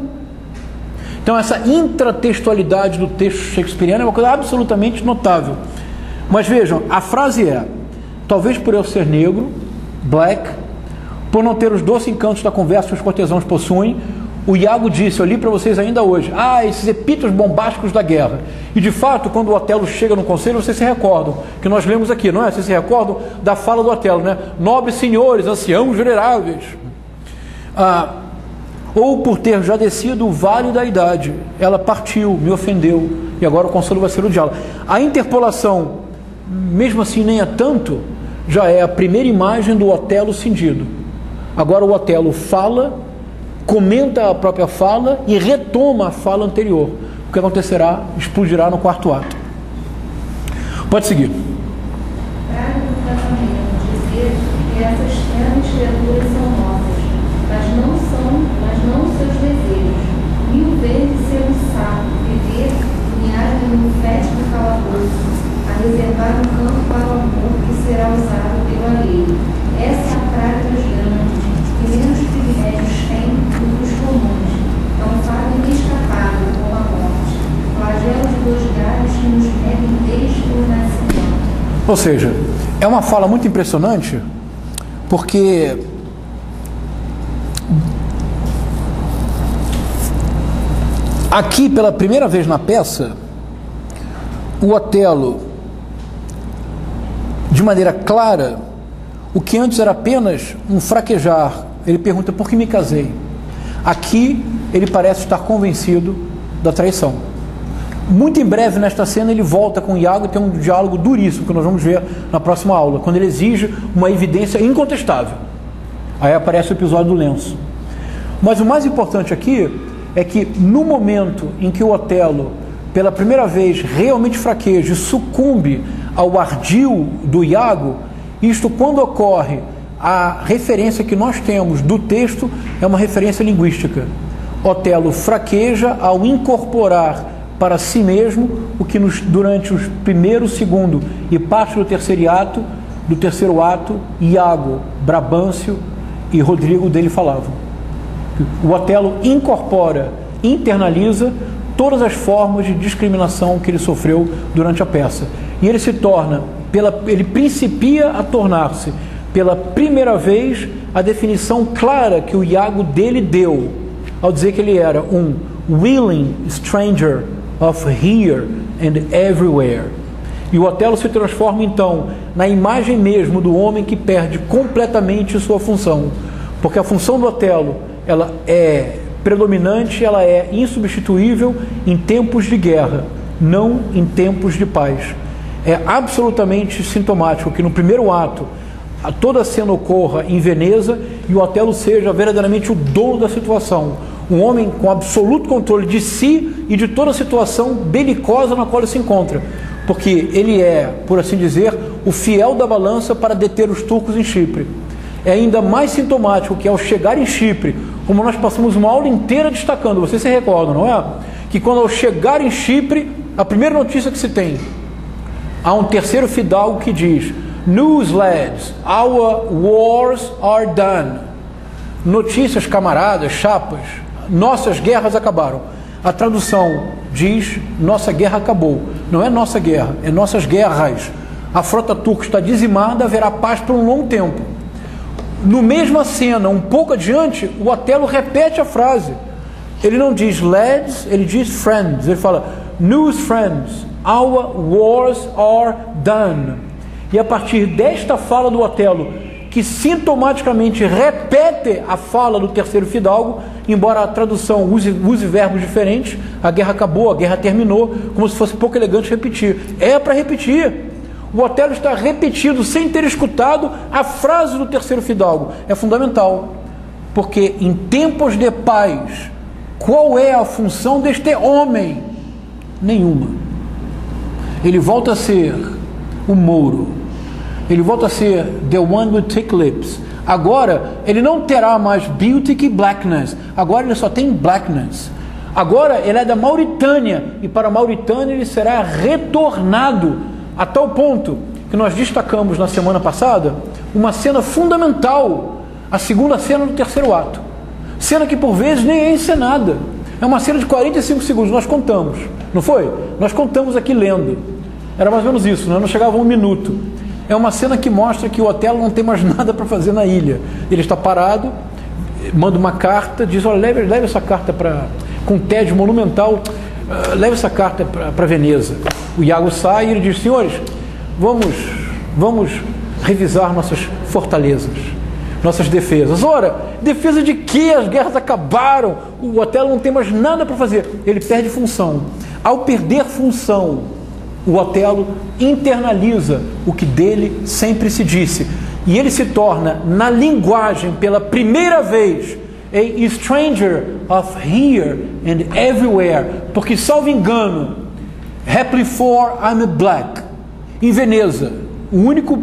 Então essa intratextualidade do texto shakespeariano é uma coisa absolutamente notável. Mas vejam, a frase é: talvez por eu ser negro, black, por não ter os doces encantos da conversa que os cortesãos possuem, o Iago disse, eu li para vocês ainda hoje, esses epítetos bombásticos da guerra. E de fato, quando o Otelo chega no conselho, vocês se recordam, que nós lemos aqui, não é? Vocês se recordam da fala do Otelo, né? Nobres senhores, anciãos veneráveis. Ou por ter já descido o vale da idade, ela partiu, me ofendeu, e agora o consolo vai ser odiá-la. A interpolação, mesmo assim nem é tanto, já é a primeira imagem do Otelo cindido. Agora o Otelo fala, comenta a própria fala e retoma a fala anterior. O que acontecerá, explodirá no quarto ato. Pode seguir. Traga do casamento dizer que essas terras criaturas são nossas, mas não os seus desejos. 1000 vezes ser um sapo, viver em um fétido calabouço, a reservar um campo para o amor que será usado pelo alheio. Essa é a praga dos grandes, que menos privilégios têm do que os comuns. É um fardo inescapável como a morte, flagelo de 2 galhos que nos medem desde o nascimento. Ou seja, é uma fala muito impressionante, porque aqui, pela primeira vez na peça, o Otelo, de maneira clara, o que antes era apenas um fraquejar, ele pergunta por que me casei. Aqui ele parece estar convencido da traição. Muito em breve nesta cena ele volta com o Iago e tem um diálogo duríssimo que nós vamos ver na próxima aula, quando ele exige uma evidência incontestável. Aí aparece o episódio do lenço. Mas o mais importante aqui é que no momento em que o Otelo pela primeira vez realmente fraqueja e sucumbe ao ardil do Iago, isto quando ocorre, a referência que nós temos do texto é uma referência linguística. Otelo fraqueja ao incorporar para si mesmo o que durante os primeiro, segundo e parte do terceiro ato, Iago, Brabâncio e Rodrigo dele falavam. O Otelo incorpora, internaliza todas as formas de discriminação que ele sofreu durante a peça. E ele se torna, ele principia a tornar-se, pela primeira vez, a definição clara que o Iago dele deu, ao dizer que ele era um willing stranger of here and everywhere. E o Otelo se transforma, então, na imagem mesmo do homem que perde completamente sua função. Porque a função do Otelo, ela é predominante, ela é insubstituível em tempos de guerra, não em tempos de paz. É absolutamente sintomático que no primeiro ato toda a cena ocorra em Veneza e o Otelo seja verdadeiramente o dono da situação, um homem com absoluto controle de si e de toda a situação belicosa na qual ele se encontra, porque ele é, por assim dizer, o fiel da balança para deter os turcos em Chipre. É ainda mais sintomático que ao chegar em Chipre, como nós passamos uma aula inteira destacando, vocês se recordam, não é? Que quando ao chegar em Chipre, a primeira notícia que se tem, há um terceiro fidalgo que diz: "News, lads, our wars are done." Notícias, camaradas, chapas, nossas guerras acabaram. A tradução diz: nossa guerra acabou. Não é nossa guerra, é nossas guerras. A frota turca está dizimada, haverá paz por um longo tempo. No mesma cena, um pouco adiante, o Otelo repete a frase. Ele não diz lads, ele diz friends. Ele fala: news, friends, our wars are done. E a partir desta fala do Otelo, que sintomaticamente repete a fala do terceiro fidalgo, embora a tradução use verbos diferentes, a guerra acabou, a guerra terminou, como se fosse pouco elegante repetir. É para repetir. O Otelo está repetido sem ter escutado a frase do terceiro fidalgo. É fundamental, porque em tempos de paz, qual é a função deste homem? Nenhuma. Ele volta a ser o Mouro. Ele volta a ser the one with thick lips. Agora, ele não terá mais beauty e blackness. Agora ele só tem blackness. Agora ele é da Mauritânia. E para a Mauritânia ele será retornado. A tal ponto que nós destacamos na semana passada uma cena fundamental. A segunda cena do terceiro ato. Cena que por vezes nem é encenada. É uma cena de 45 segundos. Nós contamos. Não foi? Nós contamos aqui lendo. Era mais ou menos isso, né? Não chegava a 1 minuto. É uma cena que mostra que o Otelo não tem mais nada para fazer na ilha. Ele está parado, manda uma carta, diz, olha, leve essa carta com um tédio monumental, leve essa carta para Veneza. O Iago sai e ele diz, senhores, vamos revisar nossas fortalezas, nossas defesas. Ora, defesa de quê? As guerras acabaram, o Otelo não tem mais nada para fazer. Ele perde função. Ao perder função, o Otelo internaliza o que dele sempre se disse. E ele se torna, na linguagem, pela primeira vez, a stranger of here and everywhere. Porque, salvo engano, happily for I'm black. Em Veneza, o único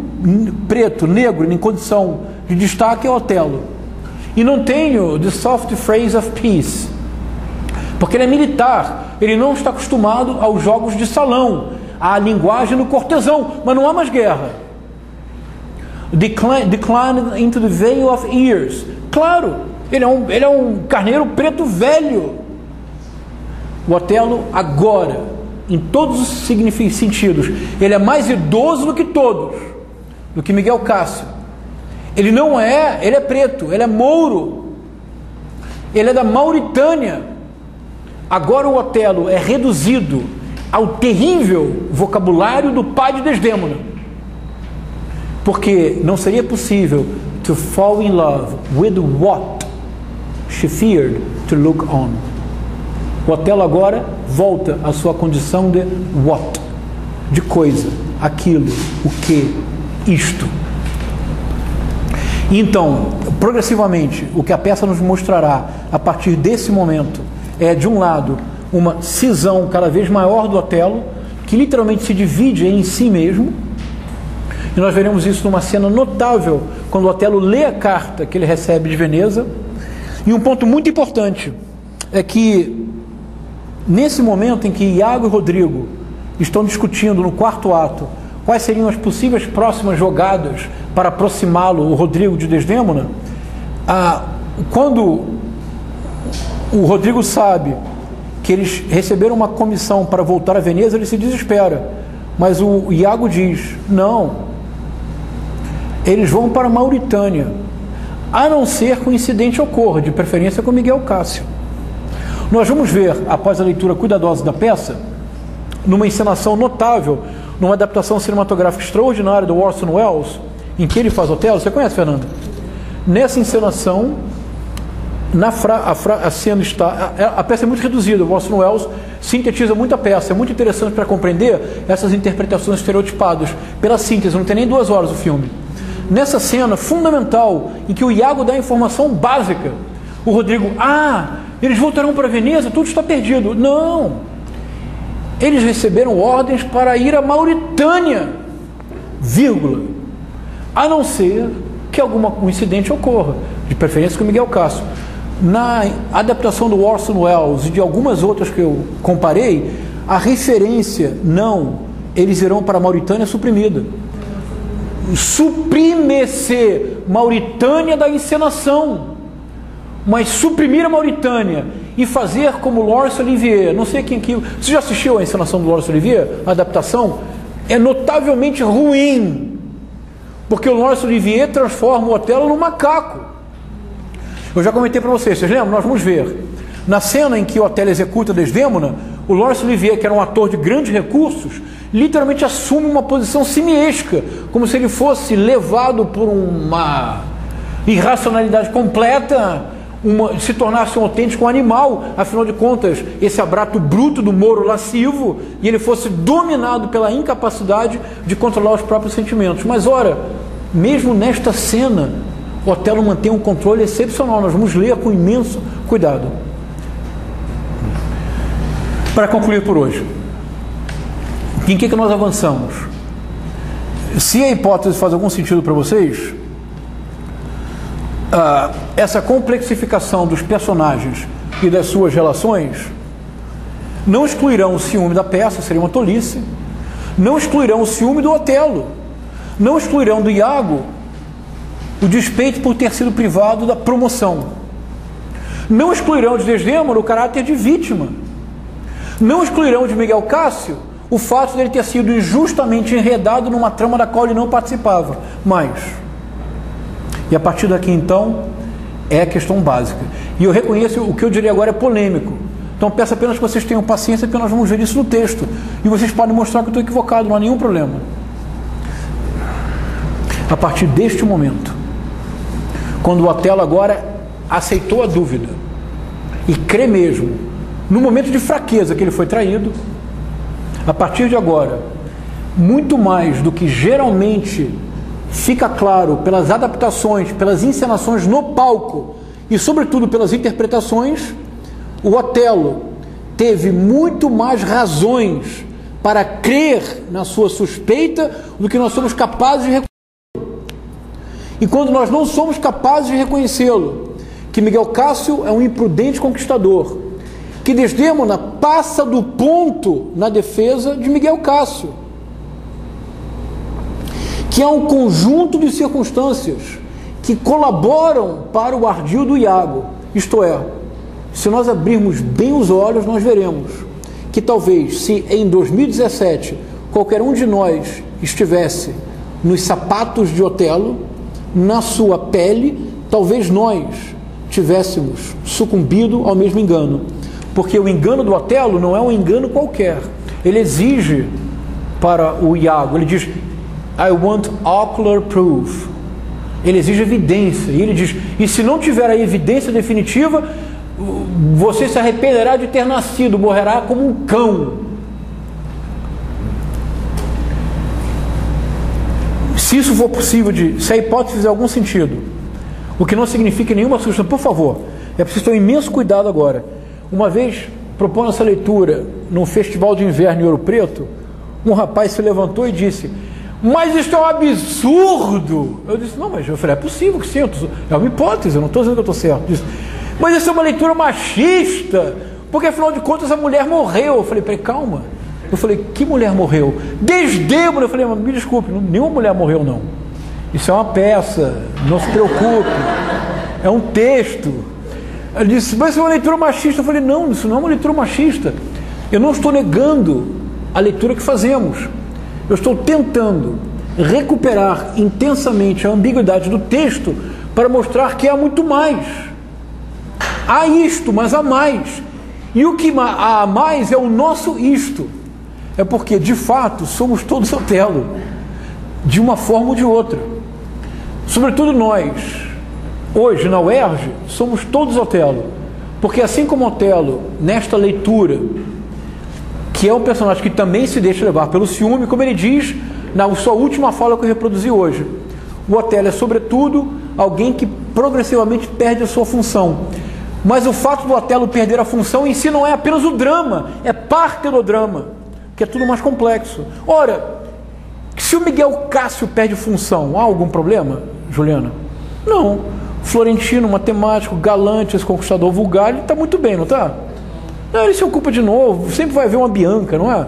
preto, negro, em condição de destaque é o Otelo. E não tenho the soft phrase of peace. Porque ele é militar. Ele não está acostumado aos jogos de salão. A linguagem do cortesão, mas não há mais guerra. Decline into the vale of years. Claro, ele é um carneiro preto velho. O Otelo agora, em todos os sentidos, ele é mais idoso do que todos, do que Miguel Cássio. Ele não é, ele é preto, ele é mouro, ele é da Mauritânia. Agora o Otelo é reduzido ao terrível vocabulário do pai de Desdémona, porque não seria possível to fall in love with what she feared to look on. O Otelo agora volta à sua condição de what, de coisa, aquilo, o que, isto. E então, progressivamente, o que a peça nos mostrará a partir desse momento é, de um lado, uma cisão cada vez maior do Otelo, que literalmente se divide em si mesmo. E nós veremos isso numa cena notável, quando o Otelo lê a carta que ele recebe de Veneza. E um ponto muito importante é que, nesse momento em que Iago e Rodrigo estão discutindo no quarto ato quais seriam as possíveis próximas jogadas para aproximá-lo, o Rodrigo, de Desdémona, quando o Rodrigo sabe que eles receberam uma comissão para voltar a Veneza, ele se desespera. Mas o Iago diz, não, eles vão para a Mauritânia, a não ser que o incidente ocorra, de preferência com Miguel Cássio. Nós vamos ver, após a leitura cuidadosa da peça, numa encenação notável, numa adaptação cinematográfica extraordinária do Orson Welles, em que ele faz Otelo. Você conhece, Fernando? Nessa encenação, a cena está, a peça é muito reduzida. O Orson Welles sintetiza muito a peça. É muito interessante para compreender essas interpretações estereotipadas pela síntese. Não tem nem 2 horas o filme. Nessa cena fundamental em que o Iago dá a informação básica, o Rodrigo, eles voltarão para Veneza, tudo está perdido. Não, eles receberam ordens para ir à Mauritânia, vírgula, a não ser que algum incidente ocorra, de preferência com Miguel Cássio. Na adaptação do Orson Welles e de algumas outras que eu comparei, a referência, não, eles irão para a Mauritânia, é suprimida. Suprime-se Mauritânia da encenação, mas suprimir a Mauritânia e fazer como Laurence Olivier, não sei quem que... Você já assistiu a encenação do Laurence Olivier? A adaptação é notavelmente ruim, porque o Laurence Olivier transforma o Otelo num macaco. Eu já comentei para vocês lembram? Nós vamos ver. Na cena em que o Otelo executa Desdémona, o Laurence Olivier, que era um ator de grandes recursos, literalmente assume uma posição simiesca, como se ele fosse levado por uma irracionalidade completa, se tornasse um autêntico animal. Afinal de contas, esse abrato bruto do Mouro lascivo, e ele fosse dominado pela incapacidade de controlar os próprios sentimentos. Mas ora, mesmo nesta cena, o Otelo mantém um controle excepcional. Nós vamos ler com imenso cuidado. Para concluir por hoje, Em que nós avançamos? Se a hipótese faz algum sentido para vocês, essa complexificação dos personagens e das suas relações não excluirão o ciúme da peça, seria uma tolice, não excluirão o ciúme do Otelo, não excluirão do Iago o despeito por ter sido privado da promoção, não excluirão de Desdémona o caráter de vítima, não excluirão de Miguel Cássio o fato de ele ter sido injustamente enredado numa trama da qual ele não participava. Mas, e a partir daqui então, é a questão básica. E eu reconheço o que eu diria agora é polêmico. Então peço apenas que vocês tenham paciência, porque nós vamos ver isso no texto. E vocês podem mostrar que eu estou equivocado, não há nenhum problema. A partir deste momento, quando o Otelo agora aceitou a dúvida e crê mesmo, no momento de fraqueza que ele foi traído, a partir de agora, muito mais do que geralmente fica claro pelas adaptações, pelas encenações no palco e sobretudo pelas interpretações, o Otelo teve muito mais razões para crer na sua suspeita do que nós somos capazes de reconhecê-lo. E quando nós não somos capazes de reconhecê-lo, que Miguel Cássio é um imprudente conquistador, que Desdémona passa do ponto na defesa de Miguel Cássio, que há um conjunto de circunstâncias que colaboram para o ardil do Iago. Isto é, se nós abrirmos bem os olhos, nós veremos que talvez, se em 2017 qualquer um de nós estivesse nos sapatos de Otelo, na sua pele, talvez nós tivéssemos sucumbido ao mesmo engano. Porque o engano do Otelo não é um engano qualquer. Ele exige para o Iago, ele diz, I want ocular proof. Ele exige evidência. E ele diz, e se não tiver a evidência definitiva, você se arrependerá de ter nascido, morrerá como um cão. Se isso for possível, se a hipótese fizer algum sentido, o que não significa nenhuma sugestão, por favor, é preciso ter um imenso cuidado agora. Uma vez, propondo essa leitura no Festival de Inverno em Ouro Preto, um rapaz se levantou e disse, mas isso é um absurdo. Eu disse, não, mas eu falei, é possível que sim, é uma hipótese, eu não estou dizendo que eu estou certo. Disse, mas isso é uma leitura machista, porque afinal de contas a mulher morreu. Eu falei, peraí, calma. Eu falei, que mulher morreu? Desdémona. Eu falei, me desculpe, nenhuma mulher morreu não. Isso é uma peça, não se preocupe, é um texto. Ele disse, mas isso é uma leitura machista. Eu falei, não, isso não é uma leitura machista. Eu não estou negando a leitura que fazemos. Eu estou tentando recuperar intensamente a ambiguidade do texto para mostrar que há muito mais. Há isto, mas há mais. E o que há a mais é o nosso isto. É porque, de fato, somos todos Otelo, de uma forma ou de outra. Sobretudo nós, hoje na UERJ, somos todos Otelo. Porque assim como Otelo, nesta leitura, que é um personagem que também se deixa levar pelo ciúme, como ele diz na sua última fala que eu reproduzi hoje, o Otelo é sobretudo alguém que progressivamente perde a sua função. Mas o fato do Otelo perder a função em si não é apenas o drama, é parte do drama, que é tudo mais complexo. Ora, se o Miguel Cássio perde função, há algum problema, Juliana? Não. Florentino, matemático, galante, esse conquistador vulgar, ele está muito bem, não está? Não, ele se ocupa de novo, sempre vai haver uma Bianca, não é?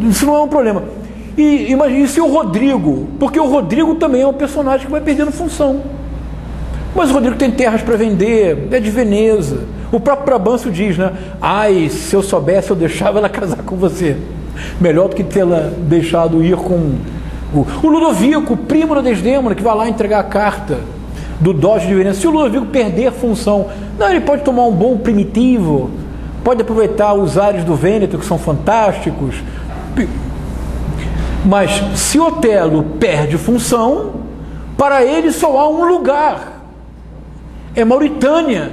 Isso não é um problema. E imagine se o Rodrigo, porque o Rodrigo também é um personagem que vai perdendo função. Mas o Rodrigo tem terras para vender, é de Veneza. O próprio Brabantio diz, né? Ai, se eu soubesse, eu deixava ela casar com você. Melhor do que tê-la deixado ir com o Ludovico, o primo da Desdémona, que vai lá entregar a carta do Doge de Veneza. Se o Ludovico perder função, não, ele pode tomar um bom primitivo, pode aproveitar os ares do Vêneto, que são fantásticos. Mas se Otelo perde função, para ele só há um lugar. É Mauritânia.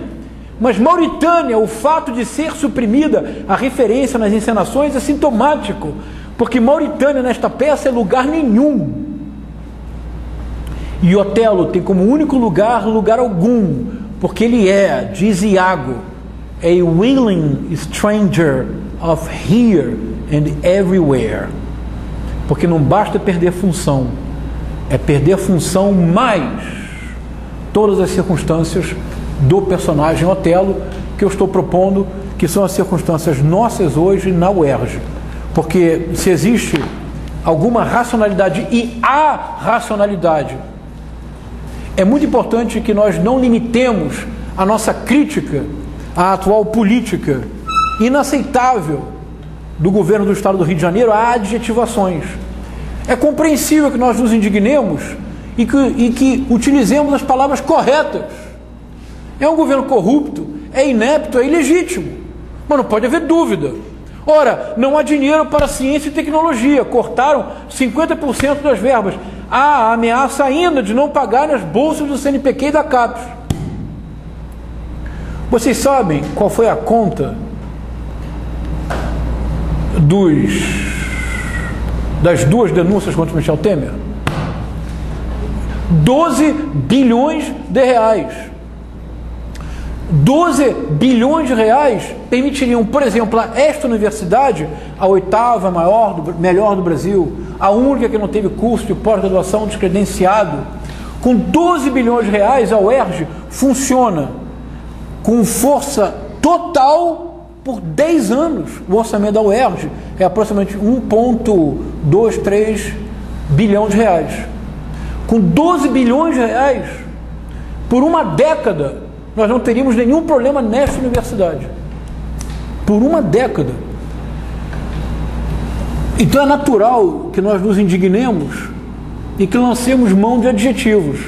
Mas Mauritânia, o fato de ser suprimida, a referência nas encenações é sintomático, porque Mauritânia nesta peça é lugar nenhum. E Otelo tem como único lugar, lugar algum, porque ele é, diz Iago, a willing stranger of here and everywhere. Porque não basta perder função, é perder função mais todas as circunstâncias do personagem Otelo, que eu estou propondo, que são as circunstâncias nossas hoje na UERJ. Porque se existe alguma racionalidade, e há racionalidade, é muito importante que nós não limitemos a nossa crítica à atual política inaceitável do governo do Estado do Rio de Janeiro a adjetivações. É compreensível que nós nos indignemos e que utilizemos as palavras corretas. É um governo corrupto, é inepto, é ilegítimo, mas não pode haver dúvida. Ora, não há dinheiro para ciência e tecnologia, cortaram 50% das verbas. Há a ameaça ainda de não pagar nas bolsas do CNPq e da CAPES. Vocês sabem qual foi a conta das duas denúncias contra Michel Temer? 12 bilhões de reais. 12 bilhões de reais permitiriam, por exemplo, a esta universidade, a 8ª melhor do Brasil, a única que não teve curso de pós-graduação descredenciado, com 12 bilhões de reais a UERJ funciona com força total por 10 anos. O orçamento da UERJ é aproximadamente 1,23 bilhão de reais. Com 12 bilhões de reais, por uma década, nós não teríamos nenhum problema nesta universidade. Por uma década. Então é natural que nós nos indignemos e que lancemos mão de adjetivos.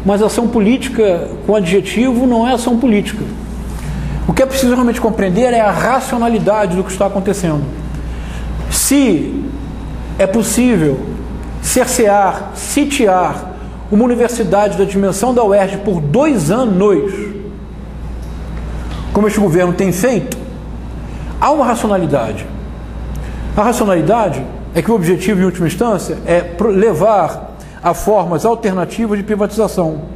Mas ação política com adjetivo não é ação política. O que é preciso realmente compreender é a racionalidade do que está acontecendo. Se é possível cercear, sitiar uma universidade da dimensão da UERJ por 2 anos, como este governo tem feito, há uma racionalidade. A racionalidade é que o objetivo, em última instância, é levar a formas alternativas de privatização.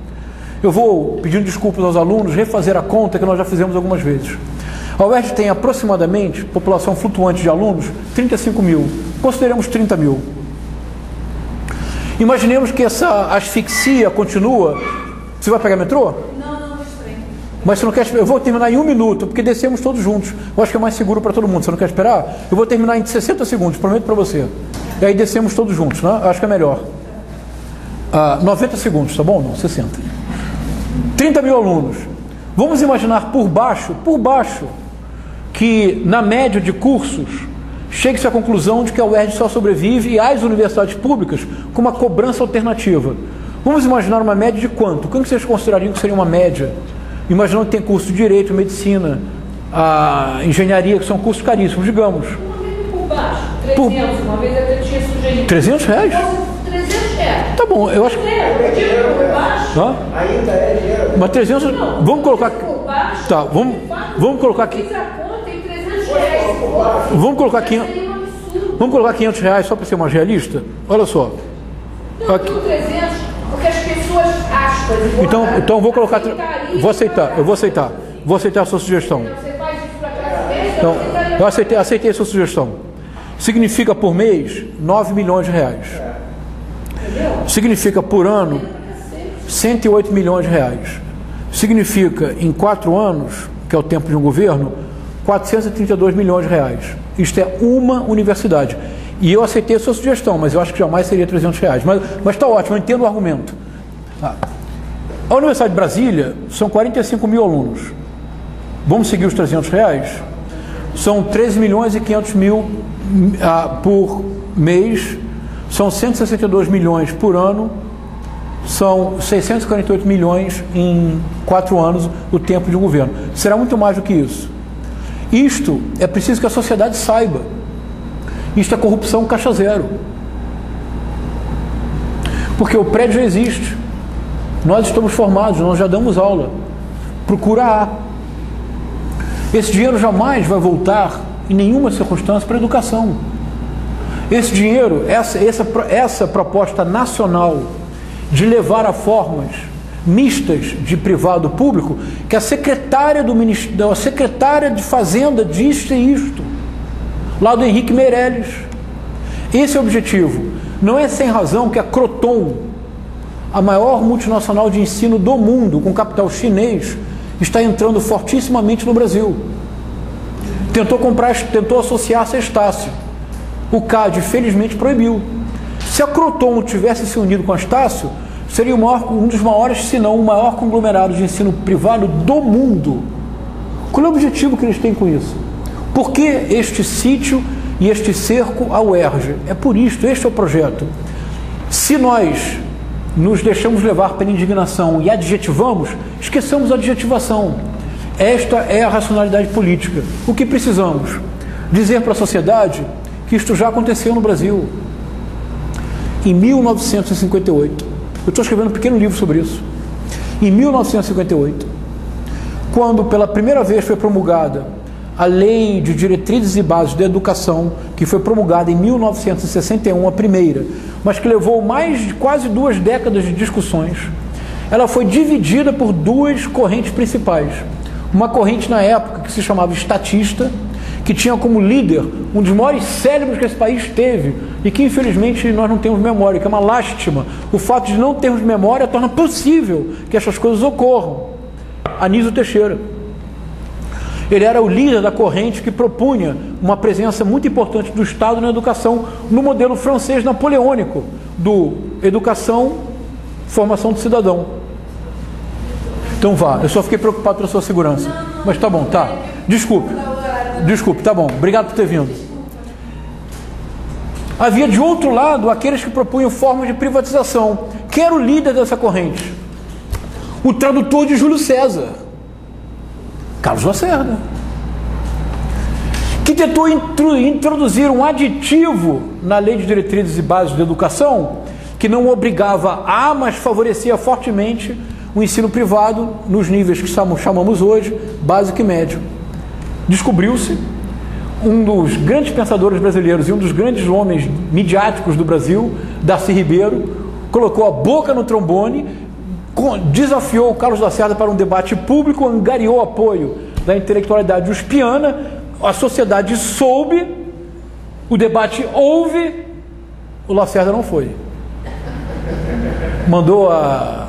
Eu vou, pedindo desculpas aos alunos, refazer a conta que nós já fizemos algumas vezes. A UERJ tem aproximadamente, população flutuante de alunos, 35 mil. Consideremos 30 mil. Imaginemos que essa asfixia continua. Você vai pegar metrô? Não, estou. Mas você não quer esperar? Eu vou terminar em 1 minuto, porque descemos todos juntos. Eu acho que é mais seguro para todo mundo. Você não quer esperar? Eu vou terminar em 60 segundos, prometo para você. E aí descemos todos juntos, né? Acho que é melhor. 90 segundos, tá bom? Não, 60. 30 mil alunos. Vamos imaginar por baixo, que na média de cursos, chegue-se à conclusão de que a UERJ só sobrevive e as universidades públicas com uma cobrança alternativa. Vamos imaginar uma média de quanto? Quanto vocês considerariam que seria uma média? Imaginando que tem curso de Direito, Medicina, Engenharia, que são cursos caríssimos, digamos. Por baixo, 300, uma vez eu tinha sugerido. 300 reais? 300 reais. Tá bom, eu acho que... Por baixo. Ainda é dinheiro. Mas 300... Não, vamos colocar... por baixo. Tá, vamos colocar aqui... Fiz a conta em 300 reais. Vamos colocar 500... Seria um absurdo. Vamos colocar 500 reais só para ser mais realista? Olha só. Não, Aqui. 300, porque as pessoas aspas. Então vou colocar... Vou aceitar, eu vou aceitar. Vou aceitar a sua sugestão. Você faz isso para a classe média, Então, você estaria... eu aceitei a sua sugestão. Significa por mês 9 milhões de reais. Significa por ano 108 milhões de reais. Significa em 4 anos, que é o tempo de um governo, 432 milhões de reais. Isto é uma universidade. E eu aceitei a sua sugestão, mas eu acho que jamais seria 300 reais. Mas está ótimo, eu entendo o argumento. A Universidade de Brasília são 45 mil alunos. Vamos seguir os 300 reais? São 13 milhões e 500 mil por mês, são 162 milhões por ano, são 648 milhões em 4 anos o tempo de um governo. Será muito mais do que isso. Isto é preciso que a sociedade saiba. Isto é corrupção caixa zero. Porque o prédio já existe. Nós estamos formados, nós já damos aula. Procura A. Esse dinheiro jamais vai voltar em nenhuma circunstância para a educação. Esse dinheiro, essa proposta nacional de levar a formas mistas de privado e público, que a secretária a secretária de Fazenda disse isto, lá do Henrique Meirelles. Esse é o objetivo. Não é sem razão que a Croton, a maior multinacional de ensino do mundo, com capital chinês, está entrando fortissimamente no Brasil. Tentou associar-se a Estácio. O CAD, felizmente, proibiu. Se a Croton tivesse se unido com a Estácio, seria um dos maiores, se não o maior conglomerado de ensino privado do mundo. Qual é o objetivo que eles têm com isso? Por que este sítio e este cerco à UERJ? É por isto, este é o projeto. Se nós nos deixamos levar pela indignação e adjetivamos, esqueçamos a adjetivação. Esta é a racionalidade política. O que precisamos? Dizer para a sociedade que isto já aconteceu no Brasil. Em 1958, eu estou escrevendo um pequeno livro sobre isso. Em 1958, quando pela primeira vez foi promulgada a Lei de Diretrizes e Bases da Educação, que foi promulgada em 1961, a primeira, mas que levou mais de quase 2 décadas de discussões, ela foi dividida por 2 correntes principais. Uma corrente na época que se chamava estatista, que tinha como líder um dos maiores cérebros que esse país teve e que infelizmente nós não temos memória, que é uma lástima. O fato de não termos memória torna possível que essas coisas ocorram. Anísio Teixeira. Ele era o líder da corrente que propunha uma presença muito importante do Estado na educação, no modelo francês napoleônico do educação, formação do cidadão. Então vá, eu só fiquei preocupado pela sua segurança. Mas tá bom, tá. Desculpe, tá bom. Obrigado por ter vindo. Havia de outro lado aqueles que propunham formas de privatização. Quem era o líder dessa corrente? O tradutor de Júlio César, Carlos Lacerda, que tentou introduzir um aditivo na Lei de Diretrizes e Bases da Educação que não obrigava a, mas favorecia fortemente o ensino privado nos níveis que chamamos hoje básico e médio. Descobriu-se um dos grandes pensadores brasileiros e um dos grandes homens midiáticos do Brasil, Darcy Ribeiro, colocou a boca no trombone, desafiou o Carlos Lacerda para um debate público, angariou apoio da intelectualidade uspiana, a sociedade soube, o debate houve, o Lacerda não foi. Mandou a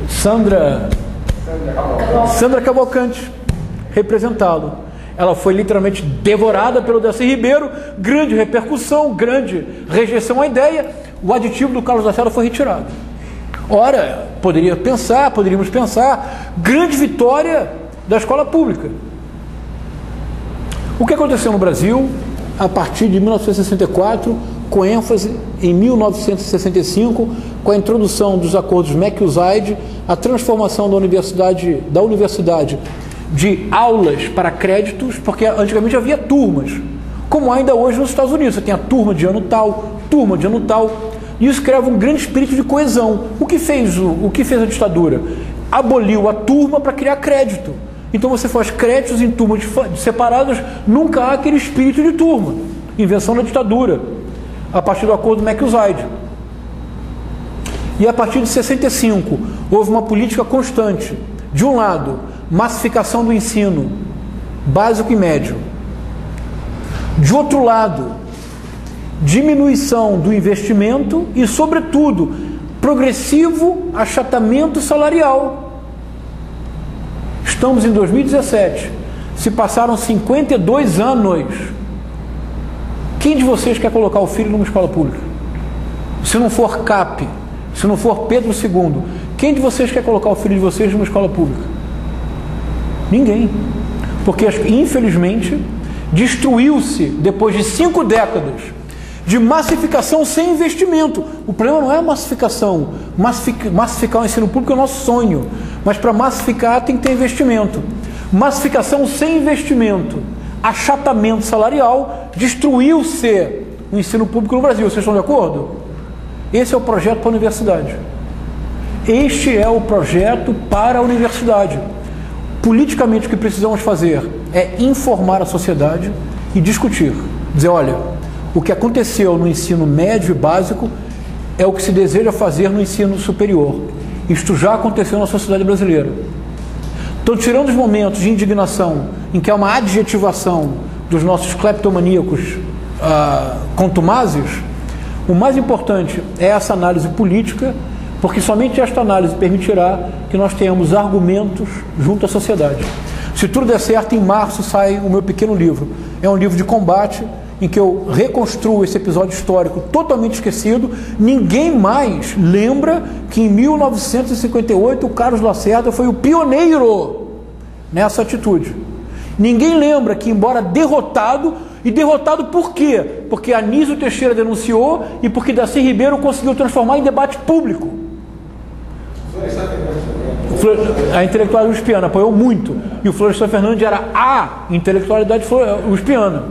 Sandra Cavalcante representá-lo. Ela foi literalmente devorada pelo Darcy Ribeiro, grande repercussão, grande rejeição à ideia, o aditivo do Carlos Lacerda foi retirado. Ora, poderíamos pensar, grande vitória da escola pública. O que aconteceu no Brasil a partir de 1964, com ênfase em 1965, com a introdução dos acordos McUsaid, a transformação da universidade de aulas para créditos, porque antigamente havia turmas, como ainda hoje nos Estados Unidos, você tem a turma de ano tal, e isso criava um grande espírito de coesão. O que fez a ditadura? Aboliu a turma para criar crédito. Então você faz créditos em turmas separadas, nunca há aquele espírito de turma. Invenção da ditadura, a partir do acordo McUsaid. E a partir de 65, houve uma política constante. De um lado, massificação do ensino básico e médio. De outro lado, diminuição do investimento e, sobretudo, progressivo achatamento salarial. Estamos em 2017. Se passaram 52 anos. Quem de vocês quer colocar o filho numa escola pública? Se não for CAP, se não for Pedro II, quem de vocês quer colocar o filho de vocês numa escola pública? Ninguém. Porque, infelizmente, destruiu-se, depois de 5 décadas, de massificação sem investimento. O problema não é a massificação. Massificar o ensino público é o nosso sonho. Mas para massificar tem que ter investimento. Massificação sem investimento, achatamento salarial, destruiu-se o ensino público no Brasil. Vocês estão de acordo? Esse é o projeto para a universidade. Este é o projeto para a universidade. Politicamente, o que precisamos fazer é informar a sociedade e discutir. Dizer, olha, o que aconteceu no ensino médio e básico é o que se deseja fazer no ensino superior. Isto já aconteceu na sociedade brasileira. Então, tirando os momentos de indignação em que há uma adjetivação dos nossos cleptomaníacos contumazes, o mais importante é essa análise política, porque somente esta análise permitirá que nós tenhamos argumentos junto à sociedade. Se tudo der certo, em março sai o meu pequeno livro. É um livro de combate em que eu reconstruo esse episódio histórico totalmente esquecido. Ninguém mais lembra que em 1958 o Carlos Lacerda foi o pioneiro nessa atitude. Ninguém lembra que, embora derrotado, e derrotado por quê? Porque Anísio Teixeira denunciou e porque Darcy Ribeiro conseguiu transformar em debate público. A intelectualidade uspiana apoiou muito, e o Florestan Fernandes era a intelectualidade uspiana.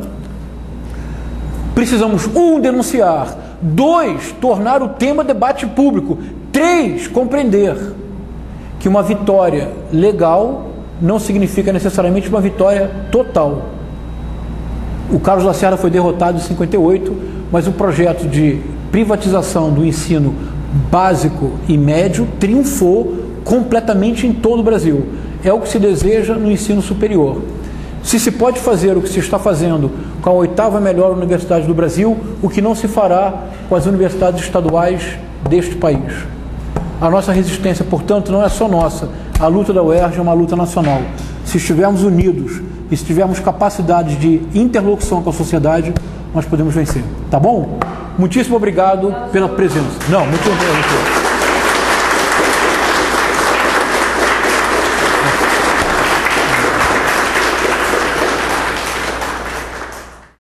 Precisamos, 1, denunciar, 2, tornar o tema debate público, 3, compreender que uma vitória legal não significa necessariamente uma vitória total. O Carlos Lacerda foi derrotado em 58, mas o projeto de privatização do ensino básico e médio triunfou completamente em todo o Brasil. É o que se deseja no ensino superior. Se pode fazer o que se está fazendo com a 8ª melhor universidade do Brasil, o que não se fará com as universidades estaduais deste país. A nossa resistência, portanto, não é só nossa. A luta da UERJ é uma luta nacional. Se estivermos unidos e se tivermos capacidade de interlocução com a sociedade, nós podemos vencer. Tá bom? Muitíssimo obrigado pela presença. Não, muito obrigado.